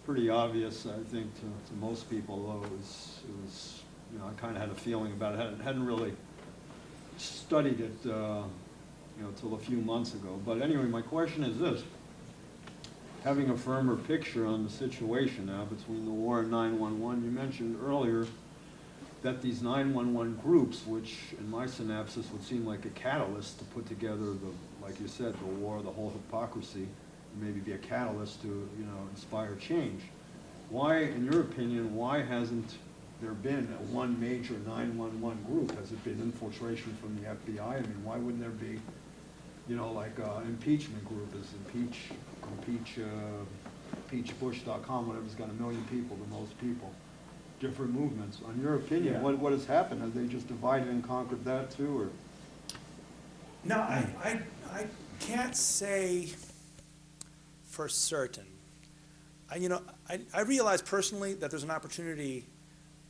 pretty obvious, I think, to most people. Though it was, I kind of had a feeling about it. Hadn't really studied it, till a few months ago. But anyway, my question is this: having a firmer picture on the situation now between the war and 911, you mentioned earlier that these 911 groups, which in my synopsis would seem like a catalyst to put together the, like you said, the war, the whole hypocrisy, maybe be a catalyst to, inspire change. Why, in your opinion, why hasn't there been one major 911 group? Has it been infiltration from the FBI? I mean, why wouldn't there be, like impeachment group is impeachbush.com, whatever's got 1 million people, the most people, different movements. In your opinion, Yeah. what has happened? Have they just divided and conquered that too, or? No, I can't say for certain. I realize personally that there's an opportunity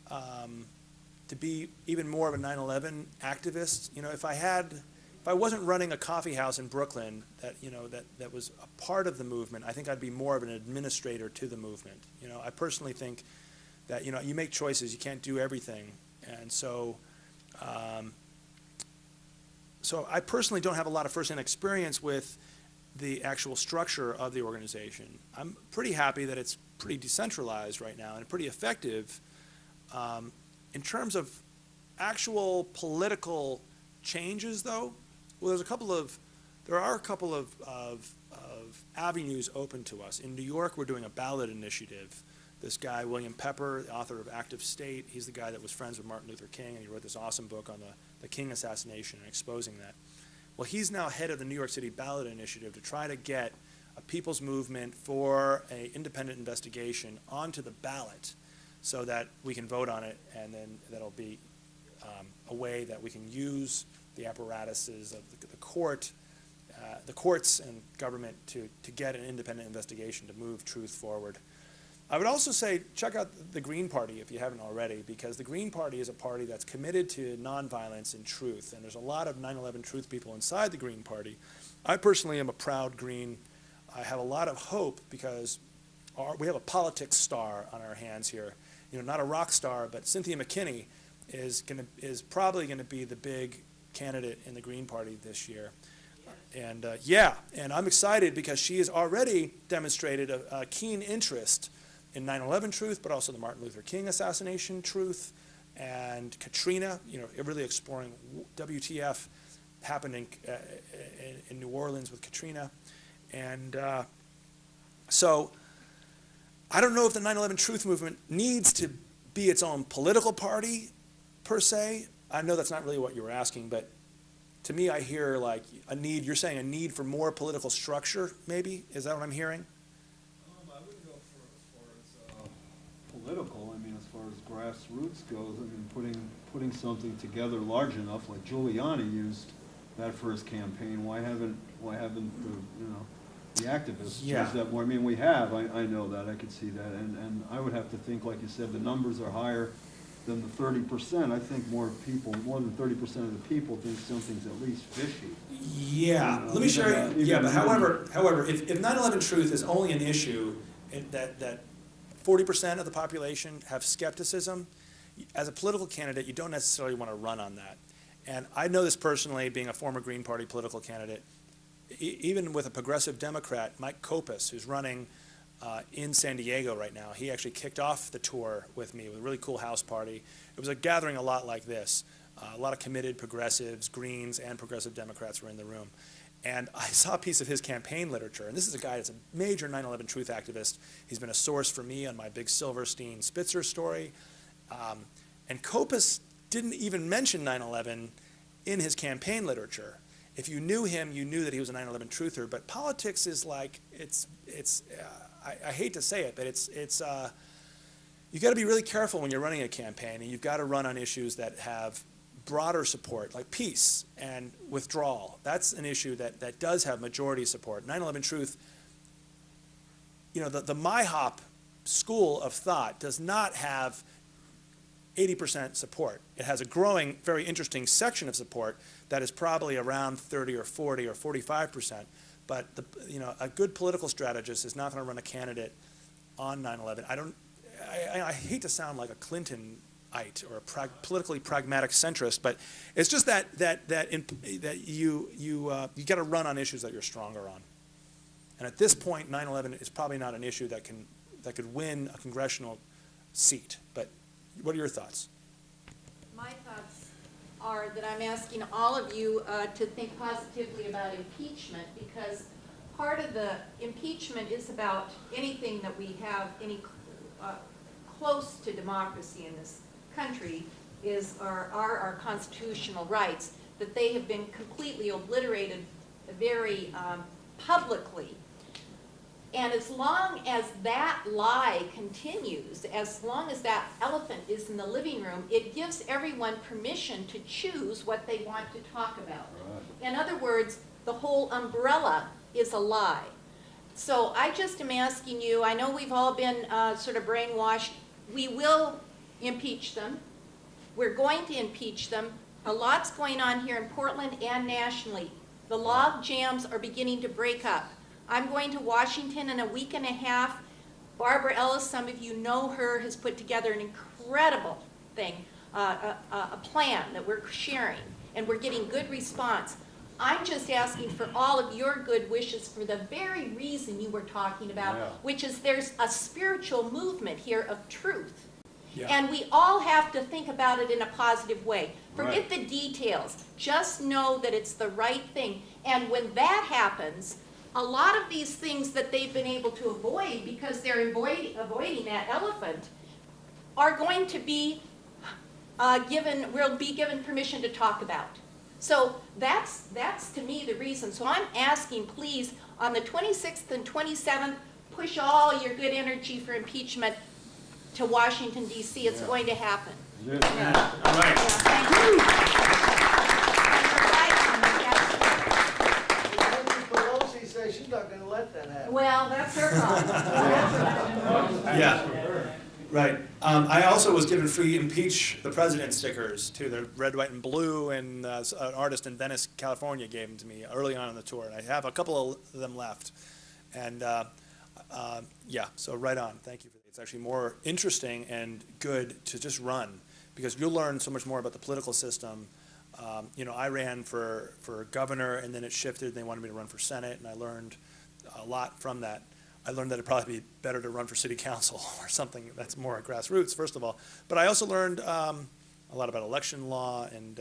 to be even more of a 9/11 activist. If I wasn't running a coffee house in Brooklyn that was a part of the movement, I think I'd be more of an administrator to the movement. I personally think that you make choices, you can't do everything, and so I personally don't have a lot of first-hand experience with the actual structure of the organization. I'm pretty happy that it's pretty decentralized right now and pretty effective. In terms of actual political changes, though, well, there are a couple of avenues open to us. In New York, we're doing a ballot initiative. This guy, William Pepper, the author of Active State, he's the guy that was friends with Martin Luther King, and he wrote this awesome book on the King assassination and exposing that. Well, he's now head of the New York City ballot initiative to try to get a people's movement for an independent investigation onto the ballot so that we can vote on it, and then that'll be a way that we can use the apparatuses of the courts and government to get an independent investigation to move truth forward. I would also say check out the Green Party if you haven't already, because the Green Party is a party that's committed to nonviolence and truth, and there's a lot of 9/11 truth people inside the Green Party. I personally am a proud Green. I have a lot of hope because we have a politics star on our hands here. Not a rock star, but Cynthia McKinney is probably going to be the big candidate in the Green Party this year. And and I'm excited because she has already demonstrated a keen interest in 9/11 truth, but also the Martin Luther King assassination truth, and Katrina, really exploring WTF happened in New Orleans with Katrina. And so I don't know if the 9/11 truth movement needs to be its own political party, per se. I know that's not really what you were asking, but to me I hear like a need, you're saying a need for more political structure, maybe? Is that what I'm hearing? I wouldn't go as far as political. I mean, as far as grassroots goes, I mean, putting something together large enough, like Giuliani used that for his campaign. Why haven't the activists used that more? I mean, we have. I know that. I could see that, and I would have to think, like you said, the numbers are higher than the 30%. I think more than 30% of the people think something's at least fishy. Yeah, let me share. But however, if 9/11 truth is only an issue that 40% of the population have skepticism, as a political candidate, you don't necessarily want to run on that. And I know this personally, being a former Green Party political candidate. Even with a progressive Democrat, Mike Kopis, who's running in San Diego right now, he actually kicked off the tour with me with a really cool house party. It was a gathering a lot like this. A lot of committed progressives, Greens, and progressive Democrats were in the room. And I saw a piece of his campaign literature, and this is a guy that's a major 9/11 truth activist. He's been a source for me on my big Silverstein Spitzer story. And Kopis didn't even mention 9/11 in his campaign literature. If you knew him, you knew that he was a 9/11 truther. But politics is like, I hate to say it, but you got to be really careful when you're running a campaign, and you've got to run on issues that have broader support, like peace and withdrawal. That's an issue that does have majority support. 9/11 truth, the MIHOP school of thought does not have 80% support. It has a growing, very interesting section of support that is probably around 30 or 40 or 45%. But a good political strategist is not going to run a candidate on 9/11. I hate to sound like a Clintonite or a politically pragmatic centrist, but it's just that you got to run on issues that you're stronger on. And at this point, 9/11 is probably not an issue that could win a congressional seat. But what are your thoughts? are that I'm asking all of you to think positively about impeachment, because part of the impeachment is about anything that we have any close to democracy in this country are our constitutional rights, that they have been completely obliterated very publicly. And as long as that lie continues, as long as that elephant is in the living room, it gives everyone permission to choose what they want to talk about. Right. In other words, the whole umbrella is a lie. So I just am asking you, I know we've all been sort of brainwashed. We will impeach them. We're going to impeach them. A lot's going on here in Portland and nationally. The log jams are beginning to break up. I'm going to Washington in a week and a half. Barbara Ellis, some of you know her, has put together an incredible thing, a plan that we're sharing, and we're getting good response. I'm just asking for all of your good wishes for the very reason you were talking about, which is there's a spiritual movement here of truth. Yeah. And we all have to think about it in a positive way. Forget the details. Just know that it's the right thing. And when that happens, a lot of these things that they've been able to avoid because they're avoiding that elephant are going to be will be given permission to talk about. So that's to me the reason. So I'm asking, please, on the 26th and 27th, push all your good energy for impeachment to Washington, D.C. It's going to happen. Yeah. All right. Thank you. Pelosi says she's not going to let that happen. Well, that's her problem. Yeah. Right. I also was given free impeach the president stickers too. They're red, white, and blue, and an artist in Venice, California gave them to me early on in the tour. And I have a couple of them left. And yeah, so right on. Thank you for that. It's actually more interesting and good to just run, because you'll learn so much more about the political system. You know, I ran for governor, and then it shifted, and they wanted me to run for Senate, and I learned a lot from that. I learned that it'd probably be better to run for city council or something that's more grassroots, first of all. But I also learned a lot about election law, and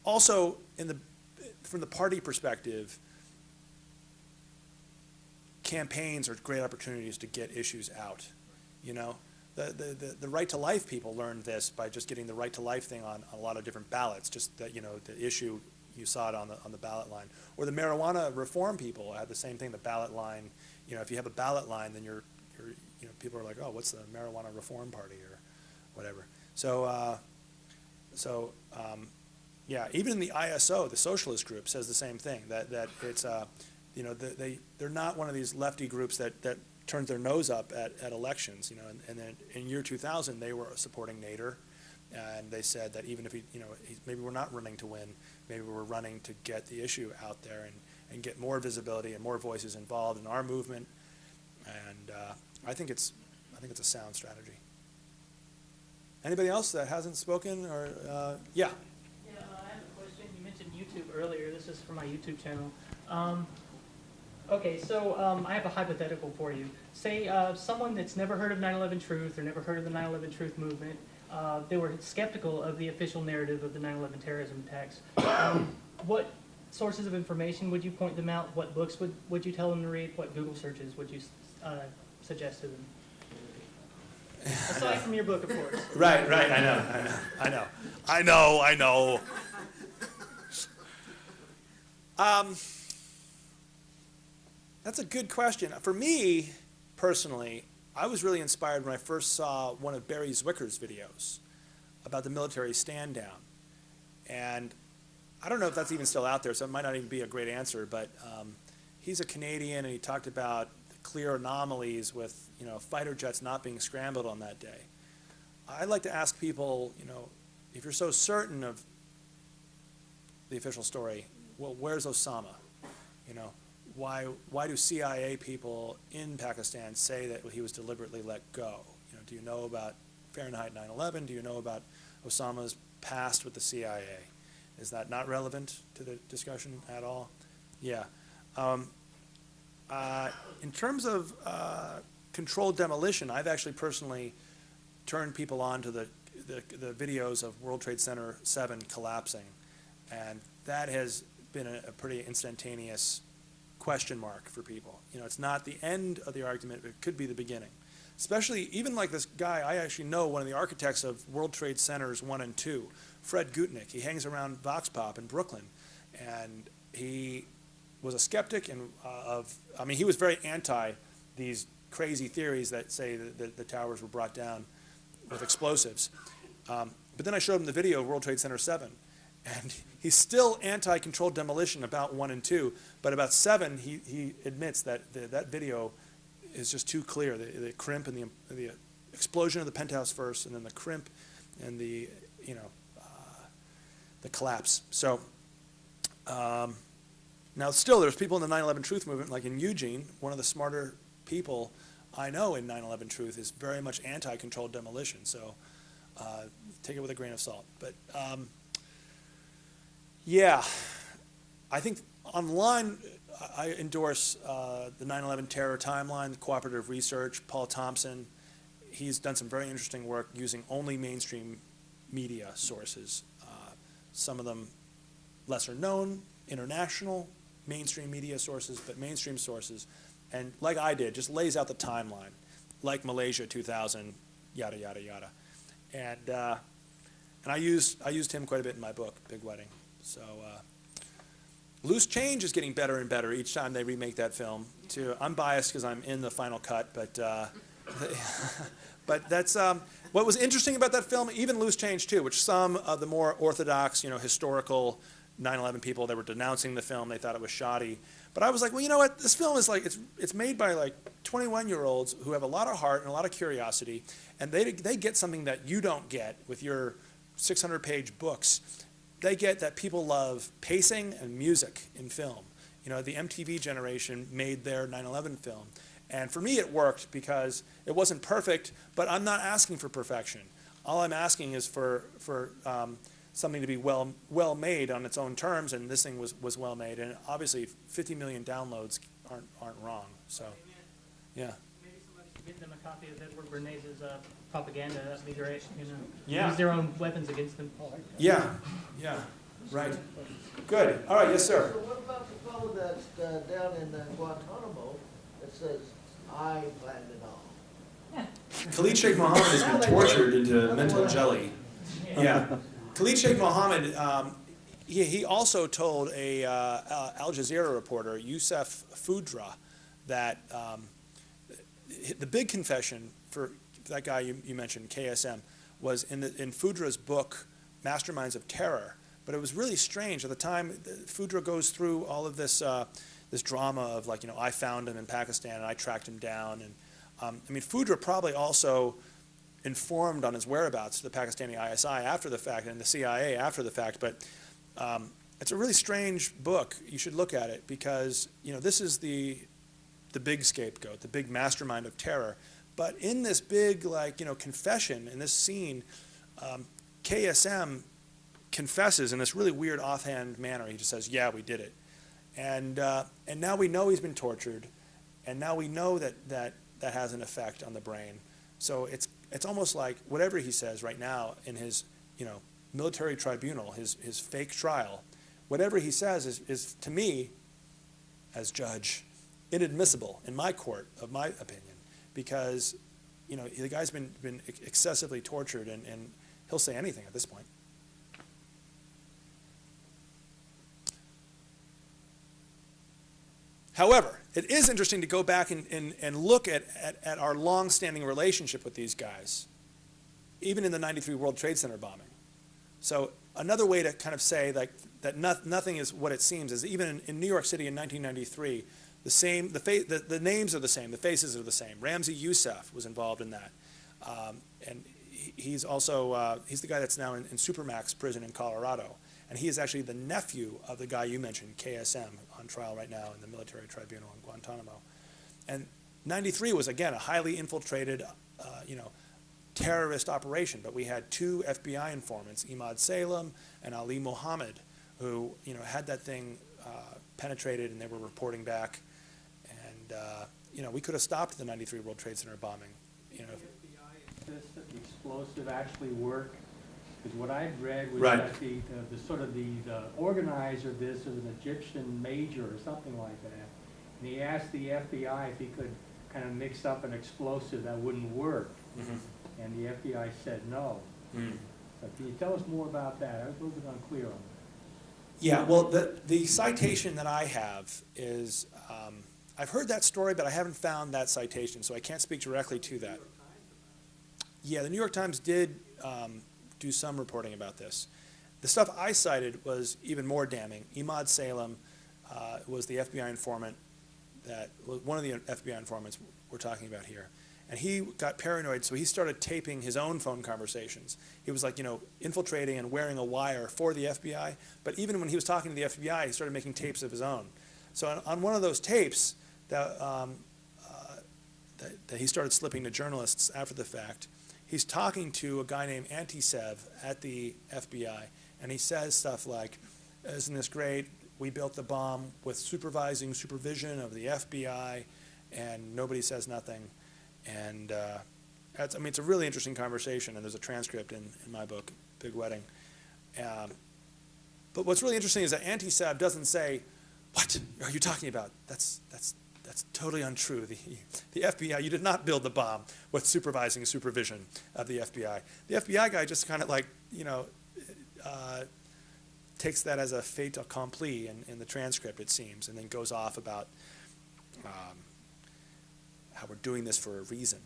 also from the party perspective, campaigns are great opportunities to get issues out. You know, the right to life people learned this by just getting the right to life thing on a lot of different ballots. Just that, you know, the issue, you saw it on the ballot line. Or the marijuana reform people had the same thing. The ballot line. You know, if you have a ballot line, then you're you know, people are like, oh, what's the marijuana reform party or whatever. So yeah, even in the ISO, the socialist group says the same thing. That it's you know, they're not one of these lefty groups that turns their nose up at elections. You know, and then in year 2000 they were supporting Nader, and they said that even if maybe we're not running to win, maybe we're running to get the issue out there and get more visibility and more voices involved in our movement. And I think it's a sound strategy. Anybody else that hasn't spoken or yeah? Yeah, I have a question. You mentioned YouTube earlier. This is for my YouTube channel. Okay, so I have a hypothetical for you. Say someone that's never heard of 9/11 Truth or never heard of the 9/11 Truth movement, they were skeptical of the official narrative of the 9/11 terrorism attacks. What sources of information would you point them out? What books would you tell them to read? What Google searches would you suggest to them? Aside from your book, of course. Right, I know. That's a good question. For me, personally, I was really inspired when I first saw one of Barry Zwicker's videos about the military stand down. And I don't know if that's even still out there, so it might not even be a great answer, but he's a Canadian, and he talked about clear anomalies with, you know, fighter jets not being scrambled on that day. I'd like to ask people, you know, if you're so certain of the official story, well, where's Osama? You know, why do CIA people in Pakistan say that he was deliberately let go? You know, do you know about Fahrenheit 9/11? Do you know about Osama's past with the CIA? Is that not relevant to the discussion at all? Yeah. In terms of controlled demolition, I've actually personally turned people on to the the videos of World Trade Center 7 collapsing, and that has been a pretty instantaneous question mark for people. You know, it's not the end of the argument, but it could be the beginning. Especially, even like this guy, I actually know one of the architects of World Trade Centers 1 and 2, Fred Gutnick. He hangs around Vox Pop in Brooklyn, and he was a skeptic and I mean, he was very anti these crazy theories that say that the towers were brought down with explosives. But then I showed him the video of World Trade Center 7, and he's still anti-controlled demolition about 1 and 2, but about 7, he admits that that video is just too clear. The crimp and the explosion of the penthouse first, and then the crimp and the collapse. So now still there's people in the 9/11 Truth movement, like in Eugene, one of the smarter people I know in 9/11 Truth is very much anti-controlled demolition. So take it with a grain of salt. But yeah, I think online I endorse the 9/11 Terror Timeline, the Cooperative Research, Paul Thompson. He's done some very interesting work using only mainstream media sources. Some of them lesser known, international, mainstream media sources, but mainstream sources. And like I did, just lays out the timeline, like Malaysia 2000, yada, yada, yada. And I used him quite a bit in my book, Big Wedding. So Loose Change is getting better and better each time they remake that film. Too. I'm biased because I'm in the final cut, but but that's what was interesting about that film. Even Loose Change too, which some of the more orthodox, historical 9/11 people that were denouncing the film, they thought it was shoddy. But I was like, well, you know what? This film is like it's made by like 21-year-olds who have a lot of heart and a lot of curiosity, and they get something that you don't get with your 600-page books. They get that people love pacing and music in film. You know, the MTV generation made their 9/11 film. And for me, it worked because it wasn't perfect, but I'm not asking for perfection. All I'm asking is for something to be well made on its own terms, and this thing was well made. And obviously, 50 million downloads aren't wrong. So, yeah. Maybe somebody should give them a copy of Edward Bernays' propaganda. That'd be great. Yeah. Use their own weapons against them. Yeah. Yeah. Right. Good. All right. Yes, sir. So what about the fellow that's down in Guantanamo that says, I planned it all? Khalid Sheikh Mohammed has been tortured into mental jelly. Yeah. Khalid Sheikh Mohammed, he also told a Al Jazeera reporter, Youssef Foudra, that the big confession for that guy you mentioned, KSM, was in Foudra's book, Masterminds of Terror. But it was really strange. At the time, Foudra goes through all of this this drama of like, I found him in Pakistan and I tracked him down. And I mean, Foudra probably also informed on his whereabouts to the Pakistani ISI after the fact and the CIA after the fact. But it's a really strange book. You should look at it because, this is the big scapegoat, the big mastermind of terror. But in this big, confession, in this scene, KSM confesses in this really weird offhand manner. He just says, yeah, we did it. And now we know he's been tortured, and now we know that has an effect on the brain. So it's almost like whatever he says right now in his military tribunal, his fake trial, whatever he says is to me, as judge, inadmissible in my court, of my opinion, because the guy's been excessively tortured, and he'll say anything at this point. However, it is interesting to go back and look at our long-standing relationship with these guys, even in the '93 World Trade Center bombing. So another way to kind of say that nothing is what it seems is even in New York City in 1993, the names are the same, the faces are the same. Ramzi Youssef was involved in that, and he's also he's the guy that's now in Supermax prison in Colorado. And he is actually the nephew of the guy you mentioned, KSM, on trial right now in the military tribunal in Guantanamo. And 93 was, again, a highly infiltrated, terrorist operation. But we had two FBI informants, Imad Salem and Ali Mohammed, who, had that thing penetrated, and they were reporting back. And, we could have stopped the 93 World Trade Center bombing. FBI insists that we explosive actually work? Because what I'd read was Right. that the organizer of this is an Egyptian major or something like that. And he asked the FBI if he could kind of mix up an explosive that wouldn't work. Mm-hmm. And the FBI said no. So can you tell us more about that? I was a little bit unclear on that. Yeah, well, the citation that I have is, I've heard that story, but I haven't found that citation, so I can't speak directly to that. Yeah, the New York Times did do some reporting about this. The stuff I cited was even more damning. Imad Salem was the FBI informant that was one of the FBI informants we're talking about here. And he got paranoid, so he started taping his own phone conversations. He was like, infiltrating and wearing a wire for the FBI. But even when he was talking to the FBI, he started making tapes of his own. So on one of those tapes that he started slipping to journalists after the fact, he's talking to a guy named Antisev at the FBI, and he says stuff like, "Isn't this great? We built the bomb with supervision of the FBI, and nobody says nothing." And it's a really interesting conversation, and there's a transcript in my book, Big Wedding. But what's really interesting is that Antisev doesn't say, "What are you talking about? That's totally untrue. The FBI, you did not build the bomb with supervision of the FBI." The FBI guy just kind of takes that as a fait accompli in the transcript, it seems, and then goes off about how we're doing this for a reason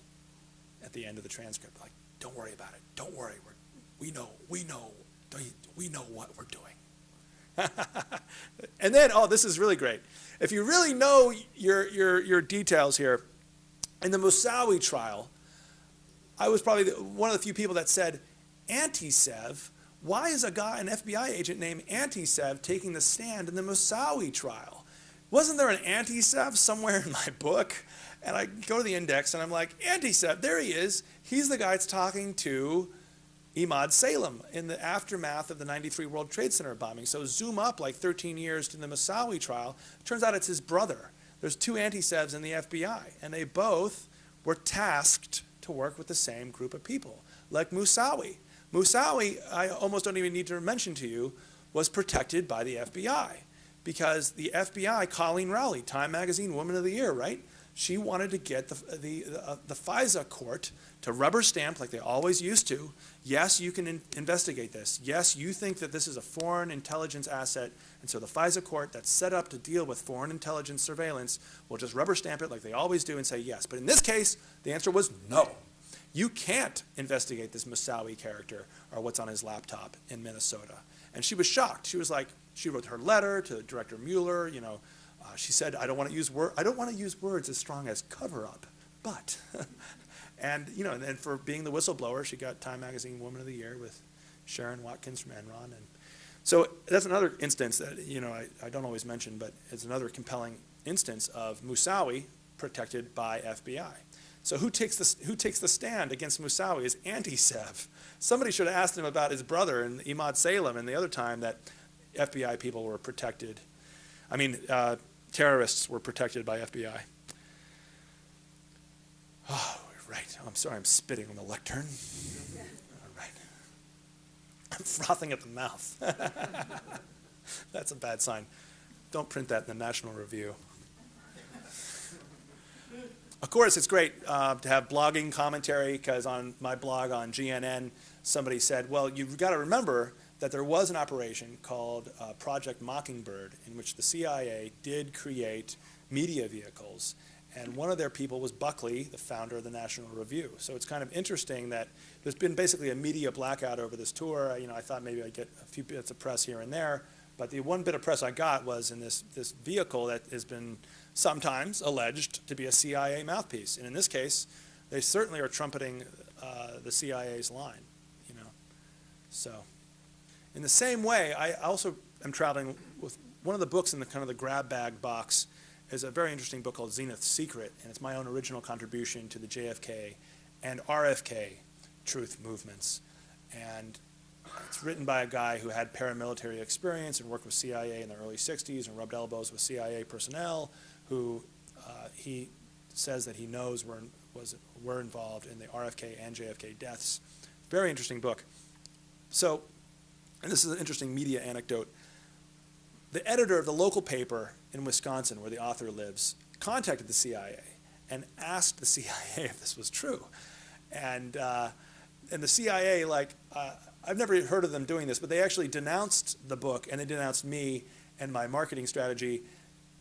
at the end of the transcript. Like, don't worry about it. Don't worry. We know what we're doing. And then, this is really great. If you really know your details here, in the Moussaoui trial, I was probably one of the few people that said, Antisev, why is an FBI agent named Antisev taking the stand in the Moussaoui trial? Wasn't there an Antisev somewhere in my book? And I go to the index and I'm like, Antisev, there he is. He's the guy that's talking to Imad Salem in the aftermath of the '93 World Trade Center bombing. So zoom up like 13 years to the Moussaoui trial. Turns out it's his brother. There's two Antisevs in the FBI, and they both were tasked to work with the same group of people, like Moussaoui. Moussaoui, I almost don't even need to mention to you, was protected by the FBI because the FBI, Colleen Rowley, Time Magazine Woman of the Year, right? She wanted to get the FISA court to rubber stamp, like they always used to, yes, you can investigate this. Yes, you think that this is a foreign intelligence asset, and so the FISA court that's set up to deal with foreign intelligence surveillance will just rubber stamp it like they always do and say yes. But in this case, the answer was no. You can't investigate this Moussaoui character or what's on his laptop in Minnesota. And she was shocked. She was like, she wrote her letter to Director Mueller, she said, I don't want to use words as strong as cover up, but, and and for being the whistleblower, she got Time Magazine Woman of the Year with Sharon Watkins from Enron, and so that's another instance that I don't always mention, but it's another compelling instance of Moussaoui protected by FBI. So who takes the stand against Moussaoui is Antisev. Somebody should have asked him about his brother and Imad Salem and the other time that FBI people were protected. Terrorists were protected by FBI. Oh, right. I'm sorry, I'm spitting on the lectern. All right. I'm frothing at the mouth. That's a bad sign. Don't print that in the National Review. Of course, it's great to have blogging commentary, because on my blog on GNN, somebody said, well, you've got to remember that there was an operation called Project Mockingbird in which the CIA did create media vehicles, and one of their people was Buckley, the founder of the National Review. So it's kind of interesting that there's been basically a media blackout over this tour. I thought maybe I'd get a few bits of press here and there, but the one bit of press I got was in this vehicle that has been sometimes alleged to be a CIA mouthpiece. And in this case, they certainly are trumpeting the CIA's line, So in the same way, I also am traveling with one of the books in the kind of the grab bag box is a very interesting book called Zenith's Secret, and it's my own original contribution to the JFK and RFK truth movements. And it's written by a guy who had paramilitary experience and worked with CIA in the early 60s and rubbed elbows with CIA personnel who he says that he knows were involved in the RFK and JFK deaths Very interesting book. So, and this is an interesting media anecdote. The editor of the local paper in Wisconsin, where the author lives, contacted the CIA and asked the CIA if this was true. And the CIA, I've never heard of them doing this, but they actually denounced the book, and they denounced me and my marketing strategy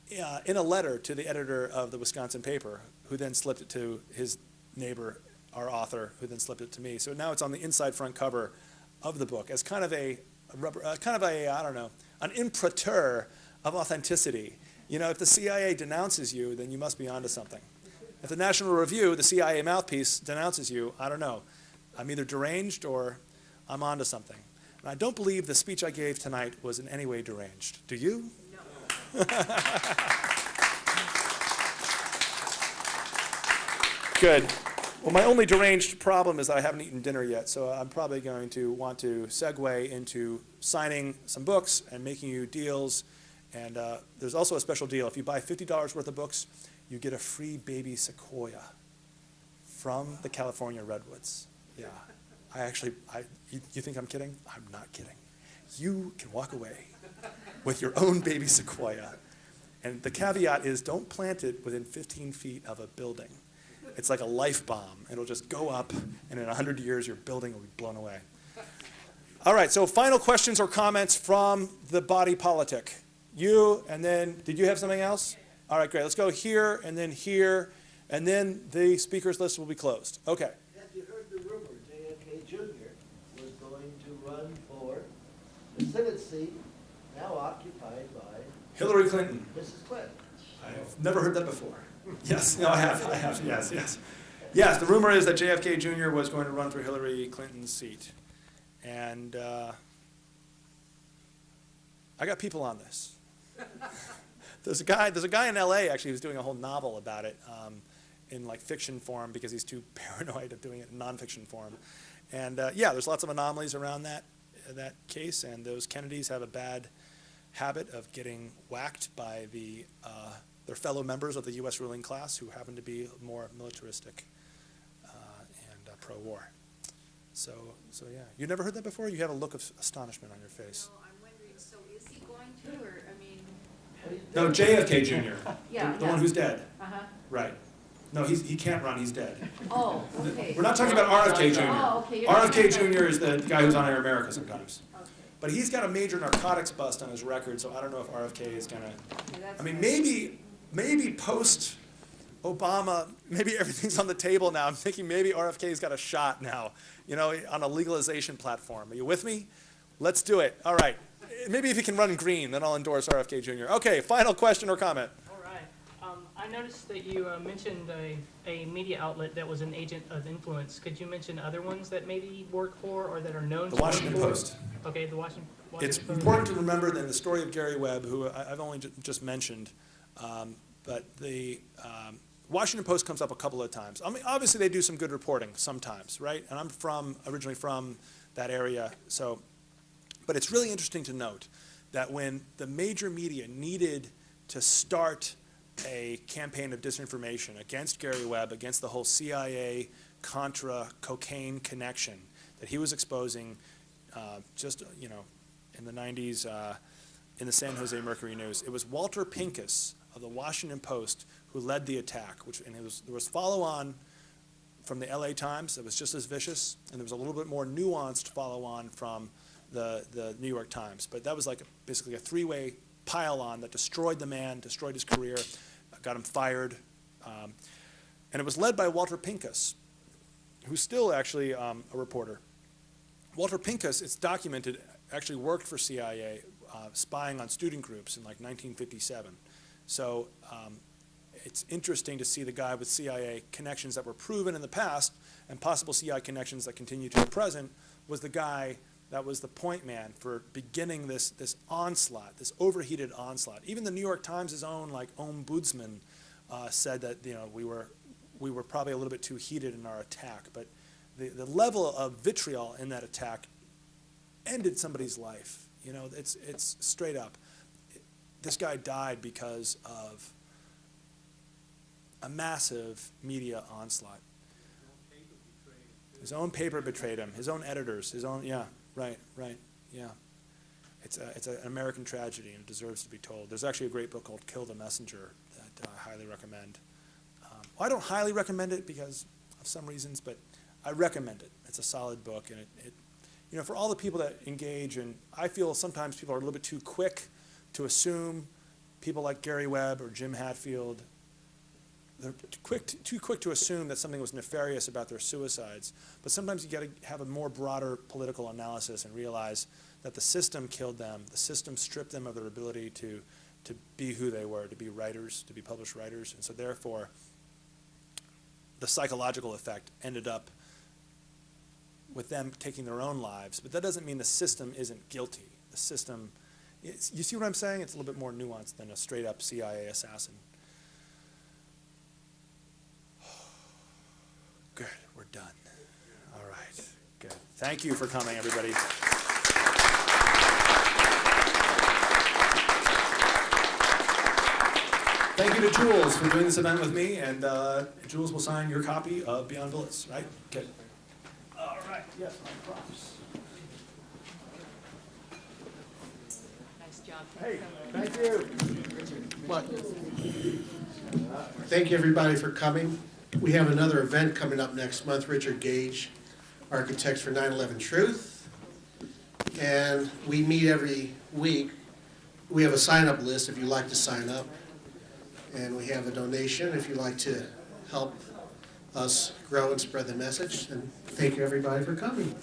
in a letter to the editor of the Wisconsin paper, who then slipped it to his neighbor, our author, who then slipped it to me. So now it's on the inside front cover of the book as kind of I don't know, an imprimatur of authenticity. You know, if the CIA denounces you, then you must be onto something. If the National Review, the CIA mouthpiece, denounces you, I don't know. I'm either deranged or I'm onto something. And I don't believe the speech I gave tonight was in any way deranged. Do you? No. Good. Well, my only deranged problem is that I haven't eaten dinner yet, so I'm probably going to want to segue into signing some books and making you deals. And there's also a special deal. If you buy $50 worth of books, you get a free baby sequoia from the California redwoods. Yeah. You think I'm kidding? I'm not kidding. You can walk away with your own baby sequoia. And the caveat is don't plant it within 15 feet of a building. It's like a life bomb. It'll just go up, and in 100 years, your building will be blown away. All right, so final questions or comments from the body politic. You, and then, did you have something else? All right, great. Let's go here, and then the speakers list will be closed. Okay. Have you heard the rumor JFK Jr. was going to run for the Senate seat now occupied by Hillary Clinton. Mrs. Clinton? I've never heard that before. Yes, no, I have, yes. Yes, the rumor is that JFK Jr. was going to run for Hillary Clinton's seat. And I got people on this. There's a guy in LA actually who's doing a whole novel about it in like fiction form because he's too paranoid of doing it in nonfiction form. And yeah, there's lots of anomalies around that case, and those Kennedys have a bad habit of getting whacked by their fellow members of the U.S. ruling class who happen to be more militaristic and pro-war. So yeah. You never heard that before? You have a look of astonishment on your face. No, I'm wondering, so is he going to, or, I mean... No, JFK Jr., Yeah, the one who's dead. Uh-huh. Right. No, he can't run, he's dead. Oh, okay. We're not talking about RFK Jr. Oh, okay. RFK Jr. is the guy who's on Air America sometimes. Okay. But he's got a major narcotics bust on his record, so I don't know if RFK is going to... Yeah, I mean, maybe post-Obama, maybe everything's on the table now. I'm thinking maybe RFK's got a shot now, you know, on a legalization platform. Are you with me? Let's do it. All right. Maybe if he can run green, then I'll endorse RFK Jr. Okay, final question or comment. All right. I noticed that you mentioned a media outlet that was an agent of influence. Could you mention other ones that maybe work for or that are known The to Washington work for? Post. Okay, the Washington Post. It's important to remember that the story of Gary Webb, who I've only just mentioned, but the Washington Post comes up a couple of times. I mean, obviously they do some good reporting sometimes, right? And I'm originally from that area, so. But it's really interesting to note that when the major media needed to start a campaign of disinformation against Gary Webb, against the whole CIA, Contra, cocaine connection that he was exposing just, you know, in the 90s in the San Jose Mercury News, it was Walter Pincus of the Washington Post who led the attack, and there was follow-on from the LA Times that was just as vicious, and there was a little bit more nuanced follow-on from the New York Times. But that was like basically a three-way pile-on that destroyed the man, destroyed his career, got him fired. And it was led by Walter Pincus, who's still actually a reporter. Walter Pincus, it's documented, actually worked for CIA, spying on student groups in like 1957. So it's interesting to see the guy with CIA connections that were proven in the past and possible CIA connections that continue to the present was the guy that was the point man for beginning this onslaught, this overheated onslaught. Even the New York Times' own ombudsman said that, you know, we were probably a little bit too heated in our attack, but the level of vitriol in that attack ended somebody's life. You know, it's straight up. This guy died because of a massive media onslaught. His own paper betrayed him, his own editors, his own, yeah, right, yeah. It's an American tragedy and it deserves to be told. There's actually a great book called Kill the Messenger that I highly recommend. Well, I don't highly recommend it because of some reasons, but I recommend it. It's a solid book, and it you know, for all the people that engage, and I feel sometimes people are a little bit too quick to assume, people like Gary Webb or Jim Hatfield, they're too quick to assume that something was nefarious about their suicides. But sometimes you got to have a more broader political analysis and realize that the system killed them. The system stripped them of their ability to be who they were, to be writers, to be published writers. And so therefore, the psychological effect ended up with them taking their own lives. But that doesn't mean the system isn't guilty. The system, you see what I'm saying? It's a little bit more nuanced than a straight up CIA assassin. Good, we're done. All right, good. Thank you for coming, everybody. Thank you to Jules for doing this event with me, and Jules will sign your copy of Beyond Bullets, right? Good. All right, yes, my props. Nice job. Hey, thank you. What? Thank you, everybody, for coming. We have another event coming up next month. Richard Gage, Architects for 9/11 Truth. And we meet every week. We have a sign-up list if you'd like to sign up. And we have a donation if you'd like to help us grow and spread the message. And thank you, everybody, for coming.